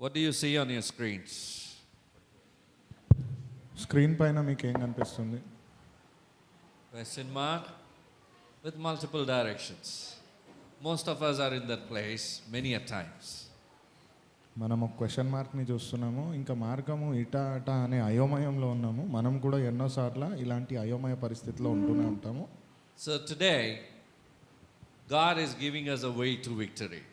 What do you see on your screens? Screen పైన మీకు ఏం కనిపిస్తుంది? Question mark with multiple directions. Most of us are in that place many a times. మనం ఒక question మార్క్ని చూస్తున్నాము, ఇంకా మార్గము ఇట అట అనే అయోమయంలో ఉన్నాము. మనం కూడా ఎన్నోసార్లు ఇలాంటి అయోమయ పరిస్థితిలో ఉంటూనే ఉంటాము. So today, God is giving us a way to victory.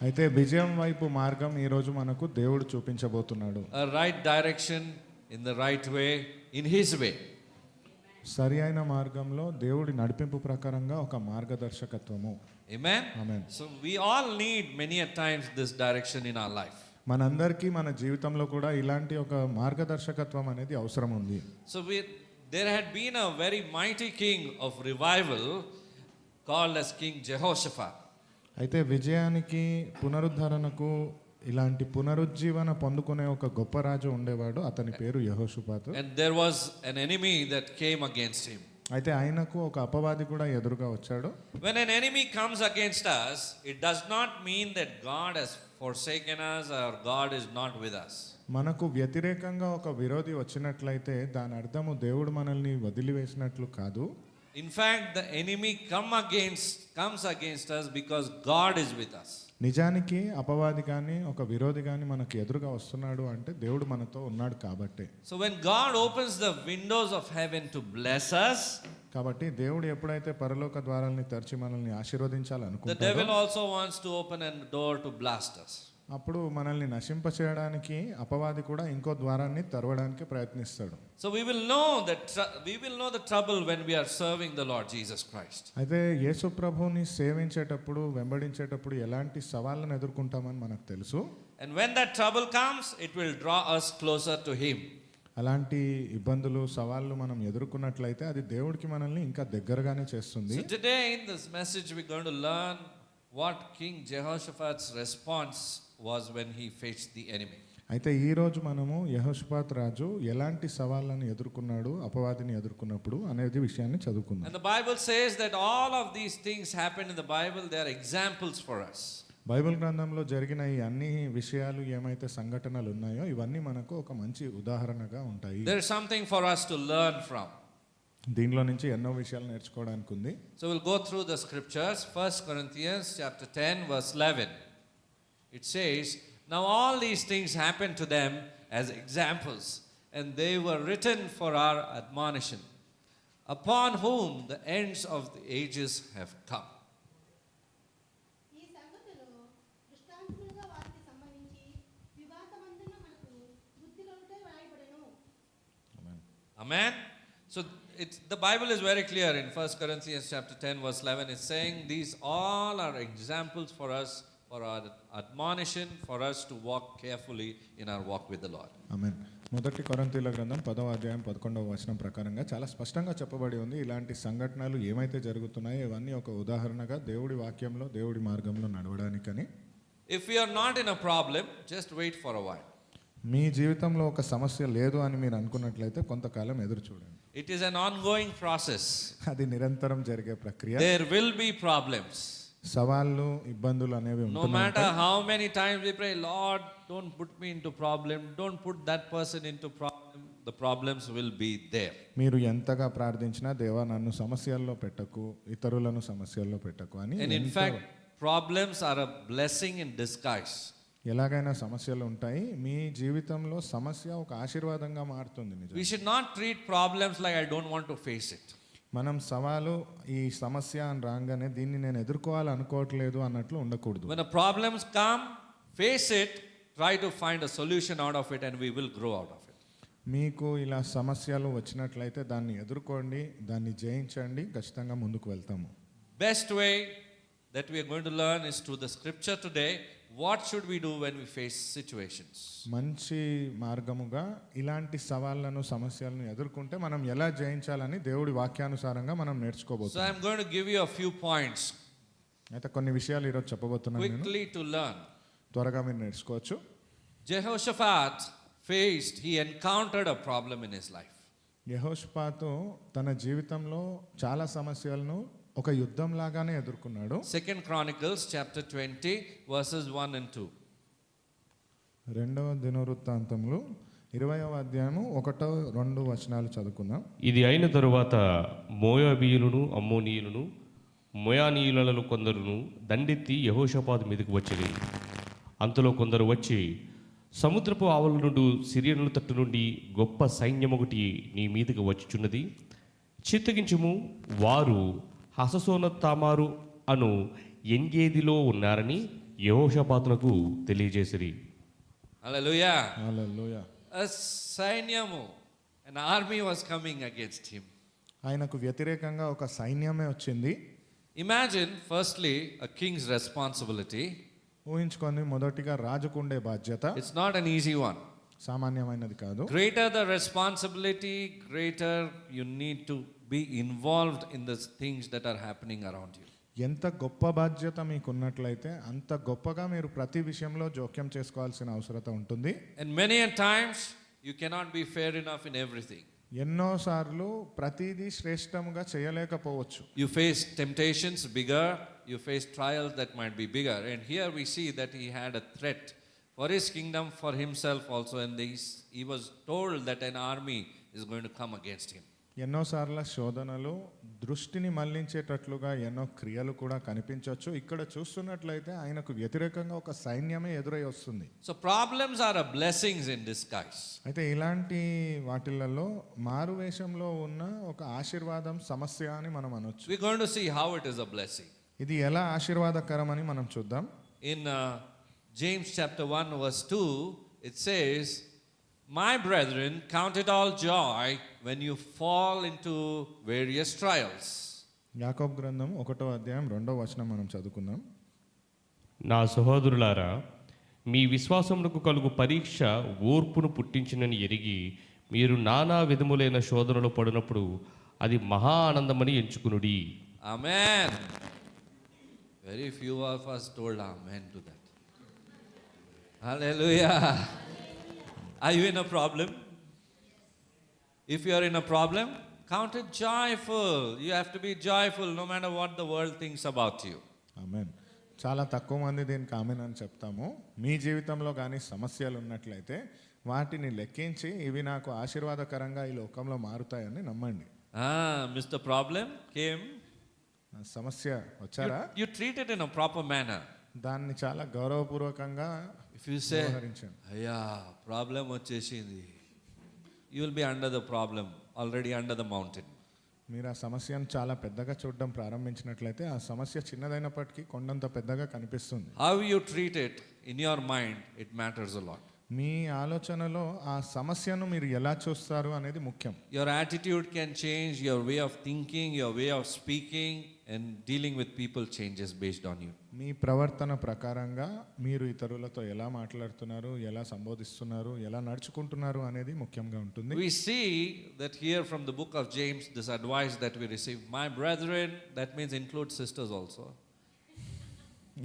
అయితే విజయం వైపు మార్గం ఈరోజు మనకు దేవుడు చూపించబోతున్నాడు. A right direction in the right way, in His way. సరి అయిన మార్గంలో దేవుడి నడిపింపు ప్రకారంగా ఒక మార్గదర్శకత్వము. Amen? Amen. So we all need many a times this direction in our life. మనందరికీ మన జీవితంలో కూడా ఇలాంటి ఒక మార్గదర్శకత్వం అనేది అవసరం ఉంది. So there had been a very mighty king of revival called as King Jehoshaphat. అయితే విజయానికి పునరుద్ధరణకు ఇలాంటి పునరుజ్జీవన పొందుకునే ఒక గొప్ప రాజు ఉండేవాడు. అతని పేరు యెహోషాపాతు. And there was an enemy that came against him. అయితే ఆయనకు ఒక అపవాది కూడా ఎదురుగా వచ్చాడు. When an enemy comes against us, it does not mean that God has forsaken us or God is not with us. మనకు వ్యతిరేకంగా ఒక విరోధి వచ్చినట్లయితే దాని అర్థము దేవుడు మనల్ని వదిలివేసినట్లు కాదు. In fact, the enemy comes against us because God is with us. నిజానికి అపవాది కానీ ఒక విరోధి కానీ మనకు ఎదురుగా వస్తున్నాడు అంటే దేవుడు మనతో ఉన్నాడు కాబట్టి. So when God opens the windows of heaven to bless us, కాబట్టి దేవుడు ఎప్పుడైతే పరలోక ద్వారాల్ని తెరిచి మనల్ని the ఆశీర్వదించాలనుకుంటాడో devil also wants to open a door to blast us. అప్పుడు మనల్ని నశింప చేయడానికి అపవాది కూడా ఇంకో ద్వారాన్ని తెరవడానికి ప్రయత్నిస్తాడు. So we will know the trouble when we are serving the Lord Jesus Christ. అయితే యేసు ప్రభువుని సేవించేటప్పుడు వెంబడించేటప్పుడు ఎలాంటి సవాళ్ళను ఎదుర్కొంటామని మనకు తెలుసు. And when that trouble comes, it will draw us closer to Him. అలాంటి ఇబ్బందులు సవాళ్ళు మనం ఎదుర్కొన్నట్లయితే అది దేవుడికి మనల్ని ఇంకా దగ్గరగానే చేస్తుంది. So today in this message we're going to learn what King Jehoshaphat's response was when he faced the enemy. అయితే ఈ రోజు మనము యెహోషాపాతు రాజు ఎలాంటి సవాళ్ళను ఎదుర్కొన్నాడు అపవాదిని ఎదుర్కొన్నప్పుడు అనేది విషయాన్ని చదువుకుందాం. And the Bible says that all of these things happened in the Bible. They are examples for us. Bible గ్రంథంలో జరిగిన ఈ అన్ని విషయాలు ఏమైతే సంఘటనలు ఉన్నాయో ఇవన్నీ మనకు ఒక మంచి ఉదాహరణగా ఉంటాయి. There is something for us to learn from. దీనిలో నుంచి ఎన్నో విషయాలు నేర్చుకోవడానికి ఉంది. So we'll go through the scriptures. 1 Corinthians chapter 10 verse 11. It says, "Now all these things happened to them as examples, and they were written for our admonition, upon whom the ends of the ages have come." ఈ సంగతులు దృష్టాంతములుగా వారికి సంబంధించి వివాదమందున మనకు బుద్ధిలోనే వ్రాయబడెను. Amen. So the Bible is very clear in 1 Corinthians chapter 10 verse 11. It's saying these all are examples for us, for our admonition, for us to walk carefully in our walk with the Lord. ఆమేన్. మొదటి కొరింథీయుల గ్రంథం 10వ అధ్యాయం 11వ వచనం ప్రకారంగా చాలా స్పష్టంగా చెప్పబడి ఉంది. ఇలాంటి సంఘటనలు ఏమైతే జరుగుతున్నాయో ఇవన్నీ ఒక ఉదాహరణగా దేవుడి వాక్యంలో దేవుడి మార్గంలో నడవడానికని. If we are not in a problem, just wait for a while. మీ జీవితంలో ఒక సమస్య లేదు అని మీరు అనుకున్నట్లయితే కొంతకాలం ఎదురు చూడండి. It is an ongoing process. అది నిరంతరం జరిగే ప్రక్రియ. There will be problems. సవాళ్ళు ఇబ్బందులు అనేవి No matter how many times we pray, Lord, don't put me into problem, don't put that person into problem, the problems will be there. మీరు ఎంతగా ప్రార్థించినా దేవా నన్ను సమస్యల్లో పెట్టకు, ఇతరులను సమస్యల్లో పెట్టకు అని. And in fact, problems are a blessing in disguise. ఎలాగైనా సమస్యలు ఉంటాయి. మీ జీవితంలో సమస్య ఒక ఆశీర్వాదంగా మారుతుంది. We should not treat problems like I don't want to face it. మనం సవాలు ఈ సమస్య అని రాగానే దీన్ని నేను ఎదుర్కోవాలనుకోవట్లేదు అన్నట్లు ఉండకూడదు. When the problems come, face it, try to find a solution out of it, and we will grow out of it. మీకు ఇలా సమస్యలు వచ్చినట్లయితే దాన్ని ఎదుర్కోండి, దాన్ని జయించండి, ఖచ్చితంగా ముందుకు వెళ్తాము. Best way that we are going to learn is through the scripture today. What should we do when we face situations? మంచి మార్గముగా ఇలాంటి సవాళ్లను సమస్యలను ఎదుర్కొంటే మనం ఎలా జయించాలని దేవుడి వాక్యానుసారంగా మనం So నేర్చుకోబోతున్నాం. I'm going to give you a few points అయితే కొన్ని విషయాలు ఈరోజు చెప్పబోతున్నాను నేను. quickly to learn. త్వరగా మీరు నేర్చుకోవచ్చు. Jehoshaphat he encountered a problem in his life. యెహోషాపాతు తన జీవితంలో చాలా సమస్యలను ఒక యుద్ధం లాగానే ఎదుర్కొన్నాడు. 2 Chronicles chapter 20 verses 1 and 2. రెండవ దినవృత్తాంతములు 20వ అధ్యాయము 1-2 వచనాలు చదువుకుందాం. ఇది అయిన తరువాత మోయాబీయులను అమ్మోనీయులను మోయానీయులలో కొందరును దండెత్తి యెహోషాపాతు మీదకు వచ్చిరి. అంతలో కొందరు వచ్చి, సముద్రపు ఆవల నుండి సిరియనుల తట్టు నుండి గొప్ప సైన్యం ఒకటి నీ మీదకు వచ్చుచున్నది, చిత్తగించుము, వారు హససోన తామారు అను ఎంగేదిలో ఉన్నారని యెహోషాపాతునకు తెలియజేసిరి. Hallelujah. Hallelujah. A Sainyamu, an army was coming against him. ఆయనకు వ్యతిరేకంగా ఒక సైన్యమే వచ్చింది. Imagine, firstly, a king's responsibility. ఊహించుకొని, మొదటిగా రాజుకు ఉండే బాధ్యత It's not an easy one. సామాన్యమైనది కాదు. Greater the responsibility, greater you need to be involved in the things that are happening around you. ఎంత గొప్ప బాధ్యత మీకు ఉన్నట్లయితే అంత గొప్పగా మీరు ప్రతి విషయంలో జోక్యం చేసుకోవాల్సిన అవసరత ఉంటుంది. And many a times you cannot be fair enough in everything. ఎన్నోసార్లు ప్రతిదీ శ్రేష్టంగా చేయలేకపోవచ్చు. You face temptations bigger, you face trials that might be bigger. And here we see that he had a threat for his kingdom, for himself also. And he was told that an army is going to come against him. ఎన్నోసార్ల శోధనలు దృష్టిని మళ్లించేటట్లుగా ఎన్నో క్రియలు కూడా కనిపించవచ్చు. ఇక్కడ చూస్తున్నట్లయితే ఆయనకు వ్యతిరేకంగా ఒక సైన్యమే ఎదురై వస్తుంది. So problems are a blessings in disguise. అయితే ఇలాంటి వాటిలలో మారువేషంలో ఉన్న ఒక ఆశీర్వాదం సమస్య అని మనం అనొచ్చు. We're going to see how it is a blessing. ఇది ఎలా ఆశీర్వాదకరమని మనం చూద్దాం. In James chapter 1 verse 2, it says, "My brethren, count it all joy when you fall into various trials." యాకోబు గ్రంథం 1వ అధ్యాయం 2వ వచనం మనం చదువుకుందాం. నా సహోదరులారా, మీ విశ్వాసమునకు కలుగు పరీక్ష ఓర్పును పుట్టించినని ఎరిగి మీరు నానా విధములైన శోధనలు పడినప్పుడు అది మహా ఆనందమని ఎంచుకునుడి. Amen. Very few of us told amen to that. Hallelujah. Are you in a problem? If you are in a problem, count it joyful. You have to be joyful no matter what the world thinks about you. ఆమేన్. చాలా తక్కువ మంది దీనికి ఆమేన్ అని చెప్తాము. మీ జీవితంలో కానీ సమస్యలు ఉన్నట్లయితే వాటిని లెక్కించి ఇవి నాకు ఆశీర్వాదకరంగా ఈ లోకంలో మారుతాయని నమ్మండి. Mr. Problem came. సమస్య వచ్చారా? You treat it in a proper manner. దాన్ని చాలా గౌరవపూర్వకంగా If you say, వ్యవహరించండి. అయ్యా ప్రాబ్లం వచ్చేసింది, you will be under the problem, already under the mountain. మీరు ఆ సమస్యను చాలా పెద్దగా చూడడం ప్రారంభించినట్లయితే ఆ సమస్య చిన్నదైనప్పటికీ కొండంత పెద్దగా కనిపిస్తుంది. How you treat it in your mind, it matters a lot. మీ ఆలోచనలో ఆ సమస్యను మీరు ఎలా చూస్తారు అనేది ముఖ్యం. Your attitude can change, your way of thinking, your way of speaking and dealing with people changes based on you. మీ ప్రవర్తన ప్రకారంగా మీరు ఇతరులతో ఎలా మాట్లాడుతున్నారు, ఎలా సంబోధిస్తున్నారు, ఎలా నడుచుకుంటున్నారు అనేది ముఖ్యంగా ఉంటుంది. We see that here from the book of James, this advice that we receive, my brethren, that means include sisters also.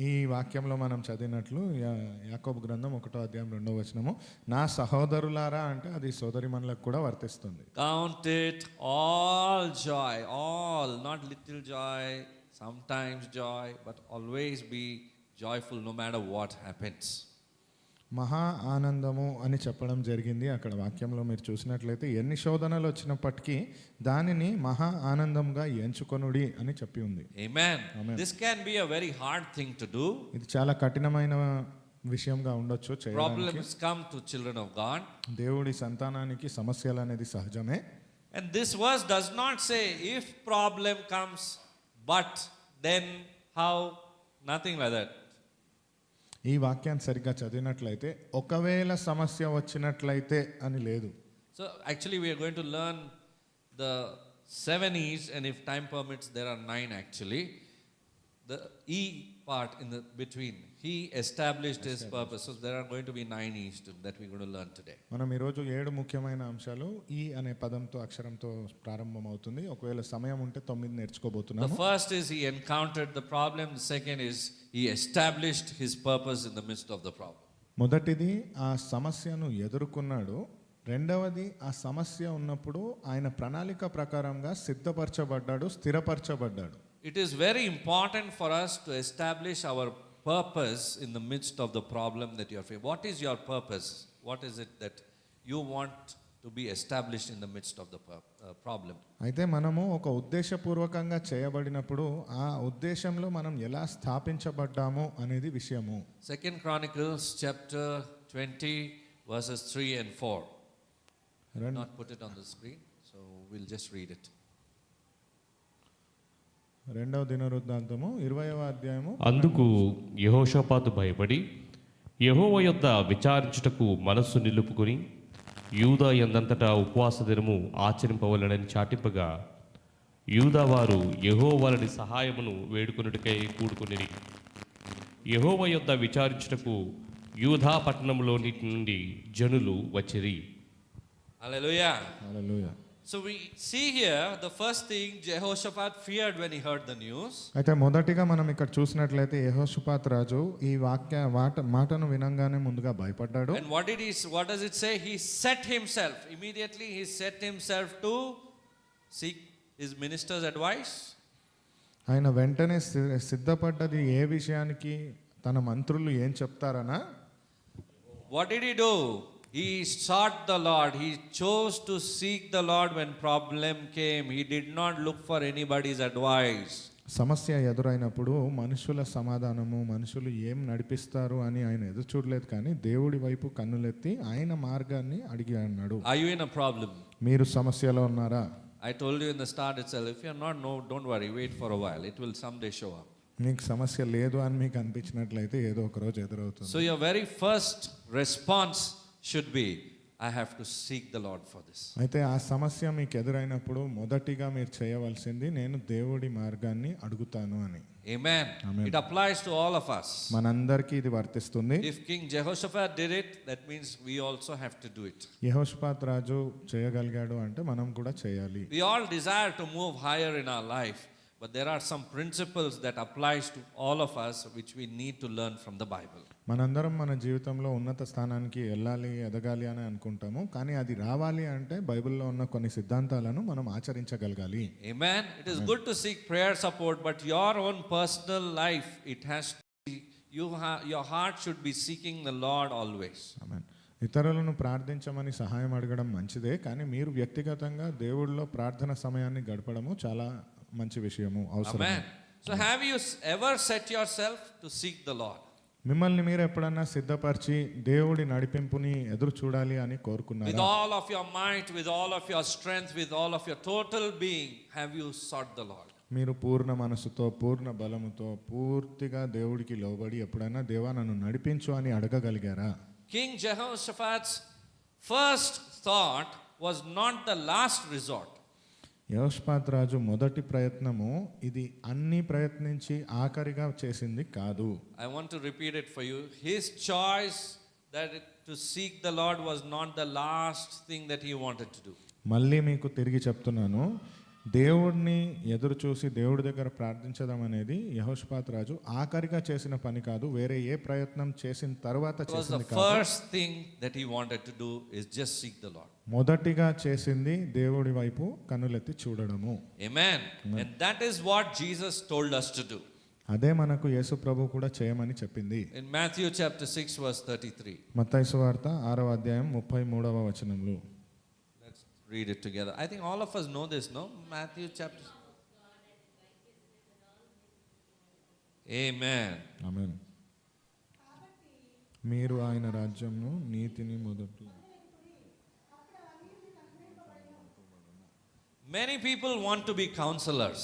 ఈ వాక్యంలో మనం చదివినట్లు యాకోబు గ్రంథం 1వ అధ్యాయం 2వ వచనము, నా సహోదరులారా అంటే అది సోదరిమణులకు కూడా వర్తిస్తుంది. Count it all joy, all, not little joy, sometimes joy, but always be joyful no matter what happens. మహా ఆనందము అని చెప్పడం జరిగింది. అక్కడ వాక్యంలో మీరు చూసినట్లయితే ఎన్ని శోధనలు వచ్చినప్పటికీ దానిని మహా ఆనందంగా ఎంచుకొనుడి అని చెప్పి ఉంది. Amen. Amen. This can be a very hard thing to do. ఇది చాలా కఠినమైన విషయంగా ఉండొచ్చు చేయడానికి. Problems come to children of God. దేవుడి సంతానానికి సమస్యలు అనేది సహజమే. And this verse does not say if problem comes, but then how, nothing like that. ఈ వాక్యాన్ని సరిగ్గా చదివినట్లయితే ఒకవేళ సమస్య వచ్చినట్లయితే అని లేదు. So actually we are going to learn the 7 E's, and if time permits there are 9 actually. The E part in the between, he established his purpose. So there are going to be 9 E's that we're going to learn today. మనం ఈరోజు 7 ముఖ్యమైన అంశాలు ఈ అనే పదంతో అక్షరంతో ప్రారంభమవుతుంది. ఒకవేళ సమయం ఉంటే 9 The నేర్చుకోబోతున్నాము. first is he encountered the problem. The second is he established his purpose in the midst of the problem. మొదటిది ఆ సమస్యను ఎదుర్కొన్నాడు. రెండవది ఆ సమస్య ఉన్నప్పుడు ఆయన ప్రణాళిక ప్రకారంగా సిద్ధపరచబడ్డాడు, స్థిరపరచబడ్డాడు. It is very important for us to establish our purpose in the midst of the problem that you are facing. What is your purpose? What is it that you want to be established in the midst of the problem? అయితే మనము ఒక ఉద్దేశపూర్వకంగా చేయబడినప్పుడు ఆ ఉద్దేశంలో మనం ఎలా స్థాపించబడ్డాము అనేది విషయము. 2 Chronicles chapter 20 verses 3 and 4. Not put it on the screen, so we'll just read it. రెండవ దినవృత్తాంతము 20వ అధ్యాయము. అందుకు యెహోషాపాతు భయపడి యెహోవా యొద్ద విచారించుటకు మనస్సు నిలుపుకొని యూదా యందంతటా ఉపవాస దినము ఆచరింపవలెనని చాటింపగా యూదా వారు యెహోవాని సహాయమును వేడుకొనుటకై కూడుకొనిరి. యెహోవా యొద్ద విచారించుటకు యూదా పట్టణంలోని నుండి జనులు వచ్చిరి. Hallelujah. Hallelujah. So we see here the first thing Jehoshaphat feared when he heard the news. అయితే మొదటిగా మనం ఇక్కడ చూసినట్లయితే యెహోషాపాతు రాజు ఈ మాటను వినంగానే ముందుగా భయపడ్డాడు. And what does it say? He set himself. Immediately he set himself to seek his minister's advice. ఆయన వెంటనే సిద్ధపడ్డది ఏ విషయానికి? తన మంత్రులు ఏం చెప్తారనా? What did he do? He sought the Lord. He chose to seek the Lord when problem came. He did not look for anybody's advice. సమస్య ఎదురైనప్పుడు మనుషుల సమాధానము, మనుషులు ఏం నడిపిస్తారు అని ఆయన ఎదురు చూడలేదు, కానీ దేవుడి వైపు కన్నులెత్తి ఆయన మార్గాన్ని అడిగి అన్నాడు. Are you in a problem? మీరు సమస్యలో ఉన్నారా? I told you in the start itself, if you are not, no, don't worry, wait for a while. It will someday show up. మీకు సమస్య లేదు అని మీకు అనిపించినట్లయితే ఏదో ఒక రోజు ఎదురవుతుంది. So your very first response should be, I have to seek the Lord for this. అయితే ఆ సమస్య మీకు ఎదురైనప్పుడు మొదటిగా మీరు చేయవలసింది నేను దేవుడి మార్గాన్ని అడుగుతాను అని. Amen. It applies to all of us. మనందరికీ ఇది వర్తిస్తుంది. If King Jehoshaphat did it, that means we also have to do it. యెహోషాపాతు రాజు చేయగలిగాడు అంటే మనం కూడా చేయాలి. We all desire to move higher in our life, but there are some principles that applies to all of us which we need to learn from the Bible. మనందరం మన జీవితంలో ఉన్నత స్థానానికి వెళ్ళాలి, ఎదగాలి అని అనుకుంటాము, కానీ అది రావాలి అంటే బైబిల్లో ఉన్న కొన్ని సిద్ధాంతాలను మనం ఆచరించగలగాలి. Amen. It is good to seek prayer support, but your own personal life, it has to be, your heart should be seeking the Lord always. ఆమేన్. ఇతరులను ప్రార్థించమని సహాయం అడగడం మంచిదే, కానీ మీరు వ్యక్తిగతంగా దేవుడిలో ప్రార్థన సమయాన్ని గడపడము చాలా మంచి విషయము, అవసరం. Amen. So have you ever set yourself to seek the Lord? మిమ్మల్ని మీరు ఎప్పుడన్నా సిద్ధపరిచి దేవుడి నడిపింపుని ఎదురు చూడాలి అని With కోరుకున్నారా? all of your might, with all of your strength, with all of your total being, have you sought the Lord? మీరు పూర్ణ మనసుతో, పూర్ణ బలముతో, పూర్తిగా దేవుడికి లోబడి ఎప్పుడైనా దేవా నన్ను నడిపించు అని అడగగలిగారా? King Jehoshaphat's first thought was not the last resort. యెహోషాపాతు రాజు మొదటి ప్రయత్నము ఇది అన్ని ప్రయత్నించి ఆఖరిగా చేసింది కాదు. I want to repeat it for you. His choice to seek the Lord was not the last thing that he wanted to do. మళ్ళీ మీకు తిరిగి చెప్తున్నాను, దేవుడిని ఎదురు చూసి దేవుడి దగ్గర ప్రార్థించడం అనేది యెహోషాపాతు రాజు ఆఖరిగా చేసిన పని కాదు, వేరే ఏ ప్రయత్నం చేసిన తర్వాత It was the చేసింది కాదు. first thing that he wanted to do is just seek the Lord. మొదటిగా చేసింది దేవుడి వైపు కన్నులెత్తి చూడడము. Amen. And that is what Jesus told us to do. అదే మనకు యేసు ప్రభు కూడా చేయమని చెప్పింది. In Matthew chapter 6 verse 33. మత్తయి సువార్త 6వ అధ్యాయం 33వ వచనంలో. Let's read it together. I think all of us know this, no? Matthew chapter. Amen. ఆమేన్. మీరు ఆయన రాజ్యంను నీతిని మొదటి. Many people want to be counselors.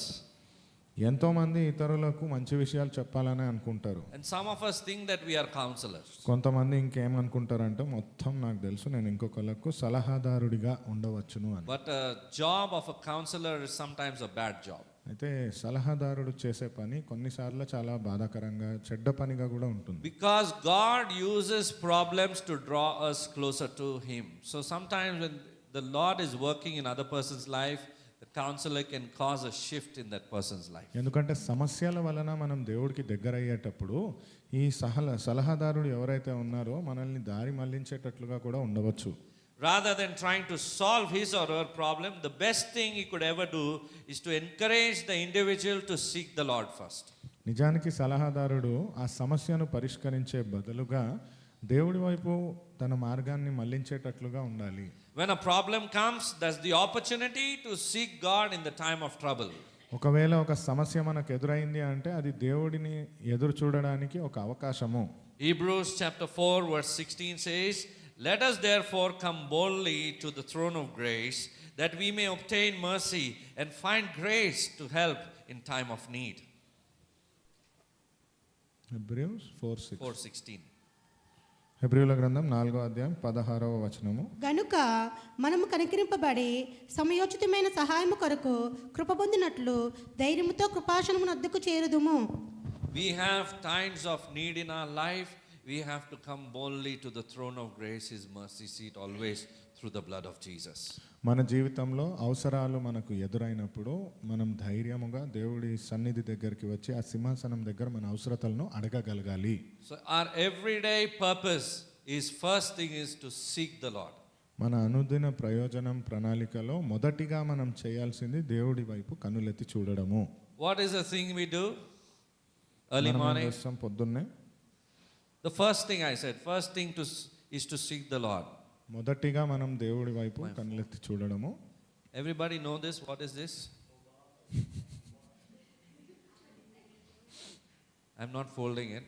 ఎంతో మంది ఇతరులకు మంచి విషయాలు చెప్పాలని అనుకుంటారు. And some of us think that we are counselors. కొంతమంది ఇంకేమనుకుంటారంటే మొత్తం నాకు తెలుసు, నేను ఇంకొకళ్ళకు సలహాదారుడిగా ఉండవచ్చును అని. But a job of a counselor is sometimes a bad job. అయితే సలహాదారుడు చేసే పని కొన్నిసార్లు చాలా బాధాకరంగా, చెడ్డ పనిగా కూడా ఉంటుంది. Because God uses problems to draw us closer to Him. So sometimes when the Lord is working in other person's life, the counselor can cause a shift in that person's life. ఎందుకంటే సమస్యల వలన మనం దేవుడికి దగ్గర అయ్యేటప్పుడు ఈ సలహాదారుడు ఎవరైతే ఉన్నారో మనల్ని దారి మళ్లించేటట్లుగా కూడా ఉండవచ్చు. Rather than trying to solve his or her problem, the best thing he could ever do is to encourage the individual to seek the Lord first. నిజానికి సలహాదారుడు ఆ సమస్యను పరిష్కరించే బదులుగా దేవుడి వైపు తన మార్గాన్ని మళ్లించేటట్లుగా ఉండాలి. When a problem comes, that's the opportunity to seek God in the time of trouble. ఒకవేళ ఒక సమస్య మనకు ఎదురైంది అంటే అది దేవుడిని ఎదురు చూడడానికి ఒక అవకాశము. Hebrews chapter 4 verse 16 says, "Let us therefore come boldly to the throne of grace, that we may obtain mercy and find grace to help in time of need." హెబ్రీయుస్ 4:6. 4:16. హెబ్రీయుల గ్రంథం 4వ అధ్యాయం 16వ వచనము. గనుక మనము కనికరింపబడి సమయోచితమైన సహాయము కొరకు కృప పొందినట్లు ధైర్యముతో కృపాసనమును వద్దకు చేరుదుము. We have times of need in our life. We have to come boldly to the throne of grace, His mercy seat, always through the blood of Jesus. మన జీవితంలో అవసరాలు మనకు ఎదురైనప్పుడు మనం ధైర్యముగా దేవుడి సన్నిధి దగ్గరికి వచ్చి ఆ సింహాసనం దగ్గర మన అవసరతలను అడగగలగాలి. So our everyday purpose is, first thing is to seek the Lord. మన అనుదిన ప్రయోజనం ప్రణాళికలో మొదటిగా మనం చేయాల్సింది దేవుడి వైపు కన్నులెత్తి చూడడము. What is the thing we do? Early మనం ఏం morning. చేస్తాం? పొద్దున్నే The first thing I said, first thing is to seek the Lord. మొదటిగా మనం దేవుడి వైపు కన్నులెత్తి చూడడము. Everybody know this? What is this? I'm not folding it.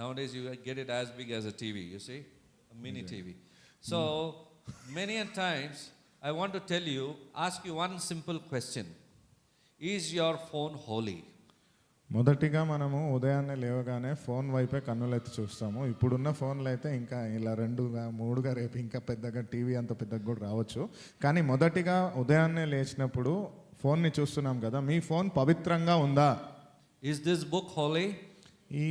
Nowadays you get it as big as a TV, you see? A mini TV. So, many a times I want to tell you, ask you one simple question. Is your phone holy? మొదటిగా మనము ఉదయాన్నే లేవగానే phone వైపే కన్నులెత్తి చూస్తాము. ఇప్పుడున్న ఫోన్లు అయితే ఇంకా ఇలా 2గా 3గా రేపు ఇంకా పెద్దగా టీవీ అంత పెద్దగా కూడా రావచ్చు. కానీ మొదటిగా ఉదయాన్నే లేచినప్పుడు ఫోన్ని చూస్తున్నాం కదా, మీ ఫోన్ పవిత్రంగా ఉందా? Is this book holy? ఈ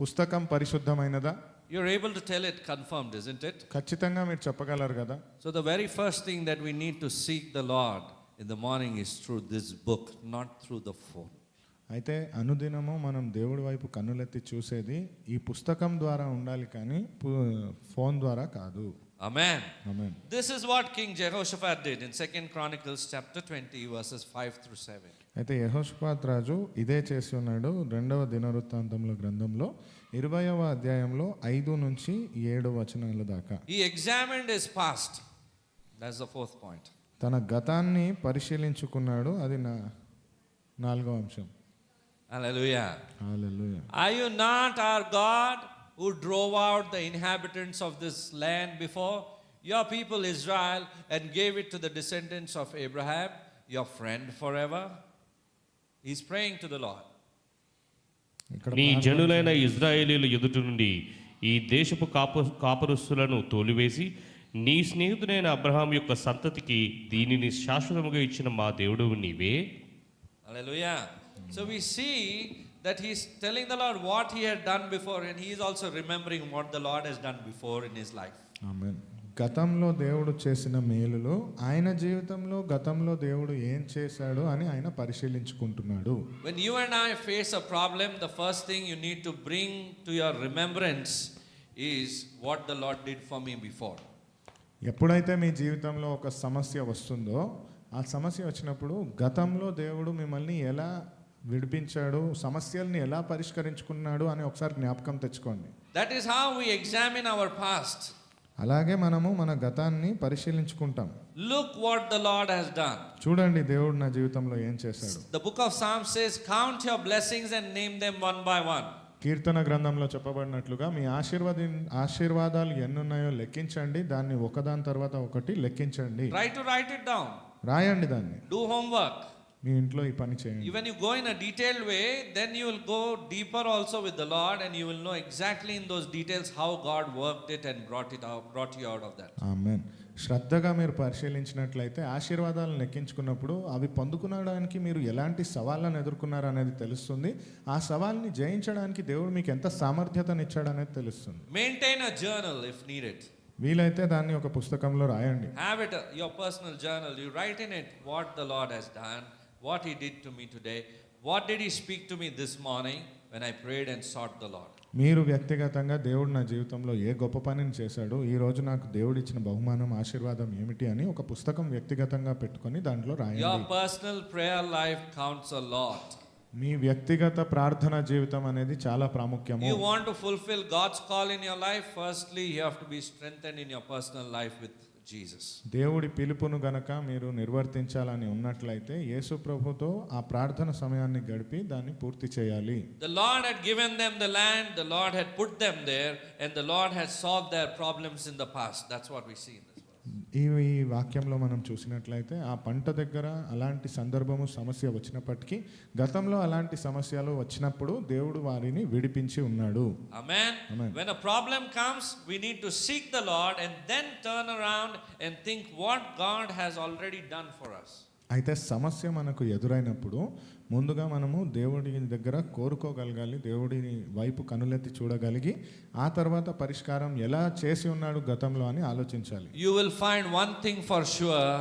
పుస్తకం పరిశుద్ధమైనదా? You're able to tell it confirmed, isn't it? ఖచ్చితంగా మీరు చెప్పగలరు కదా. So the very first thing that we need to seek the Lord in the morning is through this book, not through the phone. అయితే అనుదినము మనం దేవుడి వైపు కన్నులెత్తి చూసేది ఈ పుస్తకం ద్వారా ఉండాలి, కానీ ఫోన్ ద్వారా కాదు. Amen. Amen. This is what King Jehoshaphat did in 2 Chronicles chapter 20 verses 5 through 7. అయితే యెహోషాపాతు రాజు ఇదే చేసి ఉన్నాడు. 2వ దినవృత్తాంతముల గ్రంథంలో 20వ అధ్యాయంలో 5 నుంచి 7 వచనాల దాకా He examined his past. That's the fourth point. తన గతాన్ని పరిశీలించుకున్నాడు. అది 4వ అంశం. Hallelujah. Hallelujah. Are you not our God who drove out the inhabitants of this land before? Your people Israel, and gave it to the descendants of Abraham, your friend forever? He's praying to the Lord. ఇక్కడ నీ జనులైన ఇజ్రాయేలీల ఎదుట నుండి ఈ దేశపు కాపరుస్తులను తోలివేసి నీ స్నేహితుడైన Abraham యొక్క సంతతికి దీనిని శాశ్వతముగా ఇచ్చిన మా దేవుడు నీవే. Hallelujah. So we see that he's telling the Lord what he had done before, and he is also remembering what the Lord has done before in his life. ఆమేన్. గతంలో దేవుడు చేసిన మేలులు, ఆయన జీవితంలో గతంలో దేవుడు ఏం చేశాడు అని ఆయన పరిశీలించుకుంటున్నాడు. When you and I face a problem, the first thing you need to bring to your remembrance is what the Lord did for me before. ఎప్పుడైతే మీ జీవితంలో ఒక సమస్య వస్తుందో, ఆ సమస్య వచ్చినప్పుడు గతంలో దేవుడు మిమ్మల్ని ఎలా విడిపించాడు, సమస్యల్ని ఎలా పరిష్కరించుకున్నాడు అని ఒకసారి జ్ఞాపకం తెచ్చుకోండి. That is how we examine our past. అలాగే మనము మన గతాన్ని పరిశీలించుకుంటాం. Look what the Lord has done. చూడండి దేవుడు నా జీవితంలో ఏం చేశాడు. The book of Psalms says, count your blessings and name them one by one. కీర్తన గ్రంథంలో చెప్పబడినట్లుగా మీ ఆశీర్వాదాలు ఎన్నున్నాయో లెక్కించండి, దాన్ని ఒకదాని తర్వాత ఒకటి లెక్కించండి. Try to write it down. రాయండి దాన్ని. Do homework. మీ ఇంట్లో ఈ పని చేయండి. When you go in a detailed way, then you will go deeper also with the Lord, and you will know exactly in those details how God worked it and brought you out of that. ఆమేన్. శ్రద్ధగా మీరు పరిశీలించినట్లయితే ఆశీర్వాదాలను లెక్కించుకున్నప్పుడు అవి పొందుకునడానికి మీరు ఎలాంటి సవాళ్ళను ఎదుర్కొన్నారు అనేది తెలుస్తుంది. ఆ సవాల్ని జయించడానికి దేవుడు మీకు ఎంత సామర్థ్యతనిచ్చాడు అనేది తెలుస్తుంది. Maintain a journal if needed. వీలైతే దాన్ని ఒక పుస్తకంలో రాయండి. Have it your personal journal. You write in it what the Lord has done, what He did to me today, what did He speak to me this morning when I prayed and sought the Lord. మీరు వ్యక్తిగతంగా దేవుడు నా జీవితంలో ఏ గొప్ప పనిని చేశాడు, ఈ రోజు నాకు దేవుడు ఇచ్చిన బహుమానం ఆశీర్వాదం ఏమిటి అని ఒక పుస్తకం వ్యక్తిగతంగా పెట్టుకొని దాంట్లో రాయండి. Your personal prayer life counts a lot. మీ వ్యక్తిగత ప్రార్థన జీవితం అనేది చాలా ప్రాముఖ్యము. You want to fulfill God's call in your life, firstly you have to be strengthened in your personal life with Jesus. దేవుడి పిలుపును గనక మీరు నిర్వర్తించాలని ఉన్నట్లయితే యేసు ప్రభుతో ఆ ప్రార్థన సమయాన్ని గడిపి దాన్ని పూర్తి చేయాలి. The Lord had given them the land, the Lord had put them there, and the Lord had solved their problems in the past. That's what we see in this verse. ఈ వాక్యంలో మనం చూసినట్లయితే ఆ పంట దగ్గర అలాంటి సందర్భము సమస్య వచ్చినప్పటికీ గతంలో అలాంటి సమస్యలు వచ్చినప్పుడు దేవుడు వారిని విడిపించి ఉన్నాడు. Amen. Amen. When a problem comes, we need to seek the Lord and then turn around and think what God has already done for us. అయితే సమస్య మనకు ఎదురైనప్పుడు ముందుగా మనము దేవుడి దగ్గర కోరుకోగలగాలి, దేవుడి వైపు కనులెత్తి చూడగలిగి ఆ తర్వాత పరిష్కారం ఎలా చేసి ఉన్నాడు గతంలో అని ఆలోచించాలి. You will find one thing for sure,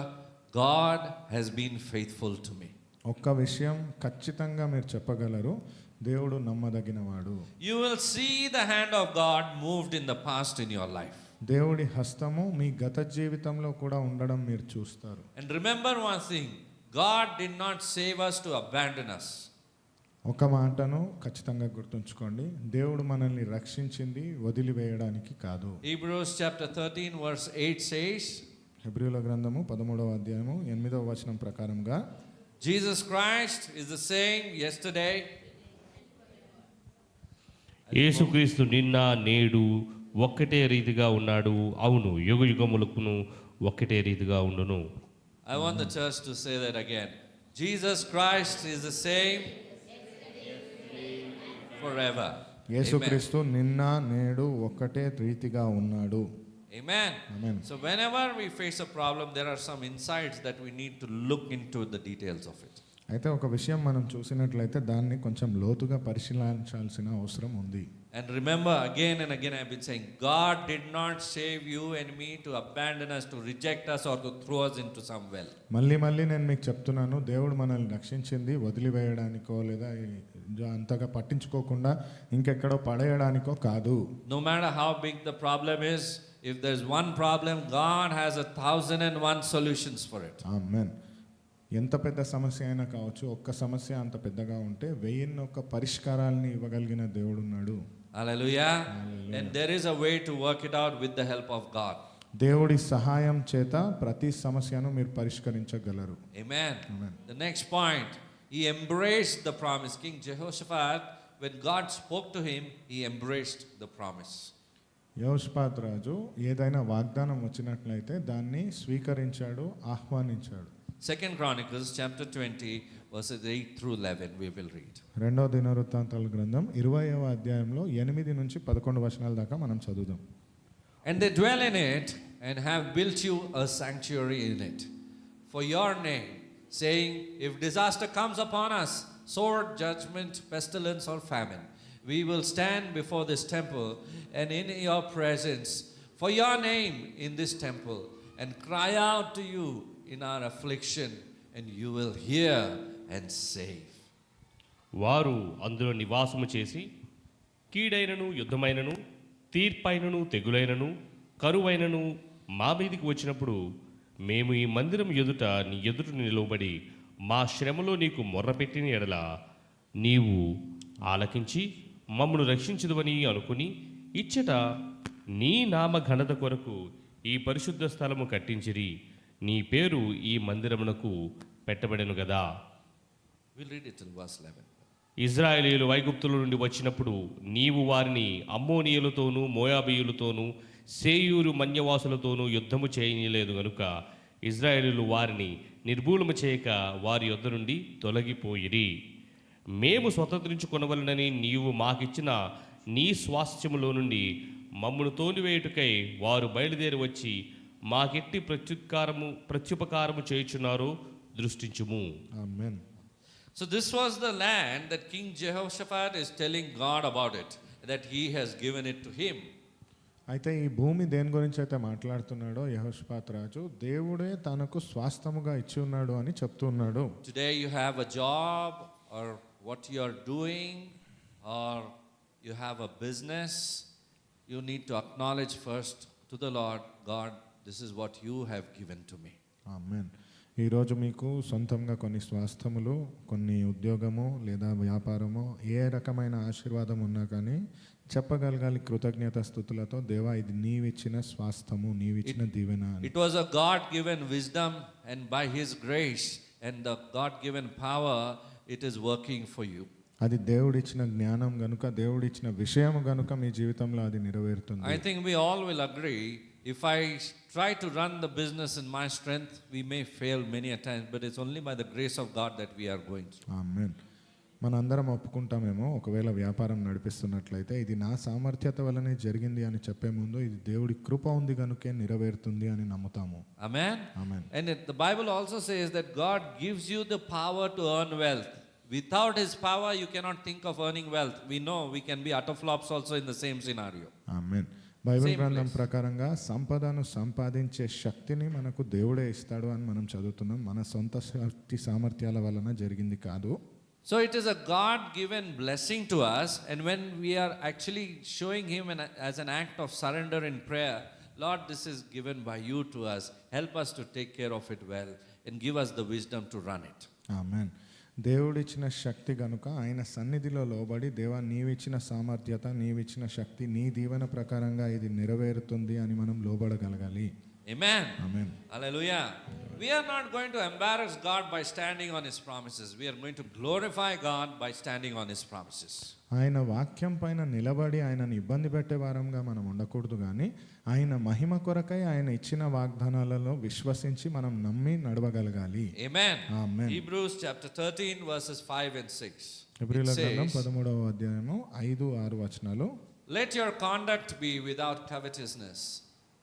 God has been faithful to me. ఒక్క విషయం ఖచ్చితంగా మీరు చెప్పగలరు, దేవుడు నమ్మదగినవాడు. You will see the hand of God moved in the past in your life. దేవుడి హస్తము మీ గత జీవితంలో కూడా ఉండడం మీరు చూస్తారు. And remember one thing, God did not save us to abandon us. ఒక మాటను ఖచ్చితంగా గుర్తుంచుకోండి, దేవుడు మనల్ని రక్షించింది వదిలివేయడానికి కాదు. Hebrews chapter 13 verse 8 says, హెబ్రీయుల గ్రంథము 13వ అధ్యాయము 8వ వచనం ప్రకారంగా Jesus Christ is the same yesterday. యేసుక్రీస్తు నిన్న నేడు ఒక్కటే రీతిగా ఉన్నాడు, అవును యుగయుగములకును ఒక్కటే రీతిగా ఉండును. I want the church to say that again. Jesus Christ is the same forever. యేసుక్రీస్తు నిన్న నేడు ఒక్కటే రీతిగా ఉన్నాడు. Amen. Amen. So whenever we face a problem, there are some insights that we need to look into the details of it. అయితే ఒక విషయం మనం చూసినట్లయితే దాన్ని కొంచెం లోతుగా పరిశీలించాల్సిన అవసరం ఉంది. And remember, again and again I've been saying, God did not save you and me to abandon us, to reject us or to throw us into some well. మళ్ళీ నేను మీకు చెప్తున్నాను, దేవుడు మనల్ని రక్షించింది వదిలివేయడానికో లేదా అంతగా పట్టించుకోకుండా ఇంకెక్కడో పడేయడానికో కాదు. No matter how big the problem is, if there's one problem, God has 1,001 solutions for it. ఆమేన్. ఎంత పెద్ద సమస్య అయినా కావచ్చు, ఒక్క సమస్య అంత పెద్దగా ఉంటే 1001 పరిష్కారాలని ఇవ్వగలిగిన దేవుడు ఉన్నాడు. Hallelujah. And there is a way to work it out with the help of God. దేవుడి సహాయం చేత ప్రతి సమస్యను మీరు పరిష్కరించగలరు. Amen. Amen. The next point, he embraced the promise. King Jehoshaphat, when God spoke to him, he embraced the promise. యెహోషాపాతు రాజు ఏదైనా వాగ్దానం వచ్చినట్లయితే దాన్ని స్వీకరించాడు, ఆహ్వానించాడు. 2 Chronicles chapter 20 verses 8 through 11 we will read. రెండవ దినవృత్తాంతాల గ్రంథం 20వ అధ్యాయంలో 8 నుంచి 11 వచనాల దాకా మనం చదువుదాం. And they dwell in it and have built you a sanctuary in it for your name, saying, if disaster comes upon us, sword, judgment, pestilence or famine, we will stand before this temple and in your presence for your name in this temple and cry out to you in our affliction, and you will hear and save. వారు అందులో నివాసము చేసి కీడైనను యుద్ధమైనను తీర్పైనను తెగులైనను కరువైనను మా మీదికి వచ్చినప్పుడు మేము ఈ మందిరం ఎదుట నీ ఎదుట నిలవబడి మా శ్రమలో నీకు మొర్రపెట్టిన ఎడల నీవు ఆలకించి మమ్మను రక్షించదువని అనుకుని ఇచ్చట నీ నామ ఘనత కొరకు ఈ పరిశుద్ధ స్థలము కట్టించిరి, నీ పేరు ఈ మందిరమునకు పెట్టబడెను గదా. We'll read it till verse 11. ఇజ్రాయేలీయులు ఐగుప్తుల నుండి వచ్చినప్పుడు నీవు వారిని అమ్మోనీయులతోనూ మోయాబీయులతోనూ సేయూరు మన్యవాసులతోనూ యుద్ధము చేయనీయలేదు గనుక ఇజ్రాయేలీయులు వారిని నిర్మూలము చేయక వారి యొద్ద నుండి తొలగిపోయిరి. మేము స్వతంత్రించుకొనవలనని నీవు మాకిచ్చిన నీ స్వాస్థ్యములో నుండి మమ్మను తోలివేయుటకై వారు బయలుదేరి వచ్చి మాకెట్టి ప్రత్యుపకారము చేయుచున్నారో దృష్టించుము. ఆమేన్. So this was the land that King Jehoshaphat is telling God about it, that he has given it to him. అయితే ఈ భూమి దేని గురించి అయితే మాట్లాడుతున్నాడో యెహోషాపాతు రాజు దేవుడే తనకు స్వాస్థ్యముగా ఇచ్చి ఉన్నాడు అని చెప్తున్నాడు. Today you have a job or what you are doing or you have a business, you need to acknowledge first to the Lord, God, this is what you have given to me. ఆమేన్. ఈరోజు మీకు సొంతంగా కొన్ని స్వాస్థ్యములు, కొన్ని ఉద్యోగము లేదా వ్యాపారము, ఏ రకమైన ఆశీర్వాదం ఉన్నా కానీ చెప్పగలగాలి కృతజ్ఞత స్థుతులతో, దేవా ఇది నీవిచ్చిన స్వాస్థ్యము, నీవిచ్చిన దీవెన అని. It was a God-given wisdom, and by His grace and the God-given power, it is working for you. అది దేవుడిచ్చిన జ్ఞానం గనుక, దేవుడిచ్చిన విషయం గనుక మీ జీవితంలో అది నెరవేరుతుంది. I think we all will agree, if I try to run the business in my strength, we may fail many a times, but it's only by the grace of God that we are going through. ఆమేన్. మనందరం ఒప్పుకుంటామేమో, ఒకవేళ వ్యాపారం నడిపిస్తున్నట్లయితే ఇది నా సామర్థ్యత వల్లనే జరిగింది అని చెప్పే ముందు ఇది దేవుడి కృప ఉంది కనుకే నెరవేరుతుంది అని నమ్ముతాము. Amen? Amen. And the Bible also says that God gives you the power to earn wealth. Without His power, you cannot think of earning wealth. We know we can be utter flops also in the same scenario. Amen. Bible Same గ్రంథం place. ప్రకారంగా సంపదను సంపాదించే శక్తిని మనకు దేవుడే ఇస్తాడు అని మనం చదువుతున్నాం. మన సొంత శక్తి సామర్థ్యాల వలన జరిగింది కాదు. So it is a God-given blessing to us, and when we are actually showing Him as an act of surrender in prayer, Lord, this is given by you to us. Help us to take care of it well and give us the wisdom to run it. ఆమేన్. దేవుడిచ్చిన శక్తి గనుక ఆయన సన్నిధిలో లోబడి, దేవా నీవిచ్చిన సామర్థ్యత, నీవిచ్చిన శక్తి, నీ దీవెన ప్రకారంగా ఇది నెరవేరుతుంది అని మనం లోబడగలగాలి. Amen. Amen. Hallelujah. We are not going to embarrass God by standing on His promises. We are going to glorify God by standing on His promises. ఆయన వాక్యం పైన నిలబడి ఆయనను ఇబ్బంది పెట్టే వారంగా మనం ఉండకూడదు, కానీ ఆయన మహిమ కొరకై ఆయన ఇచ్చిన వాగ్దానాలలో విశ్వసించి మనం నమ్మి నడవగలగాలి. Amen. Amen. Hebrews chapter 13 verses 5 and 6. హెబ్రీయుల It గ్రంథం says, 13వ అధ్యాయము 5-6 వచనాలు. let your conduct be without covetousness.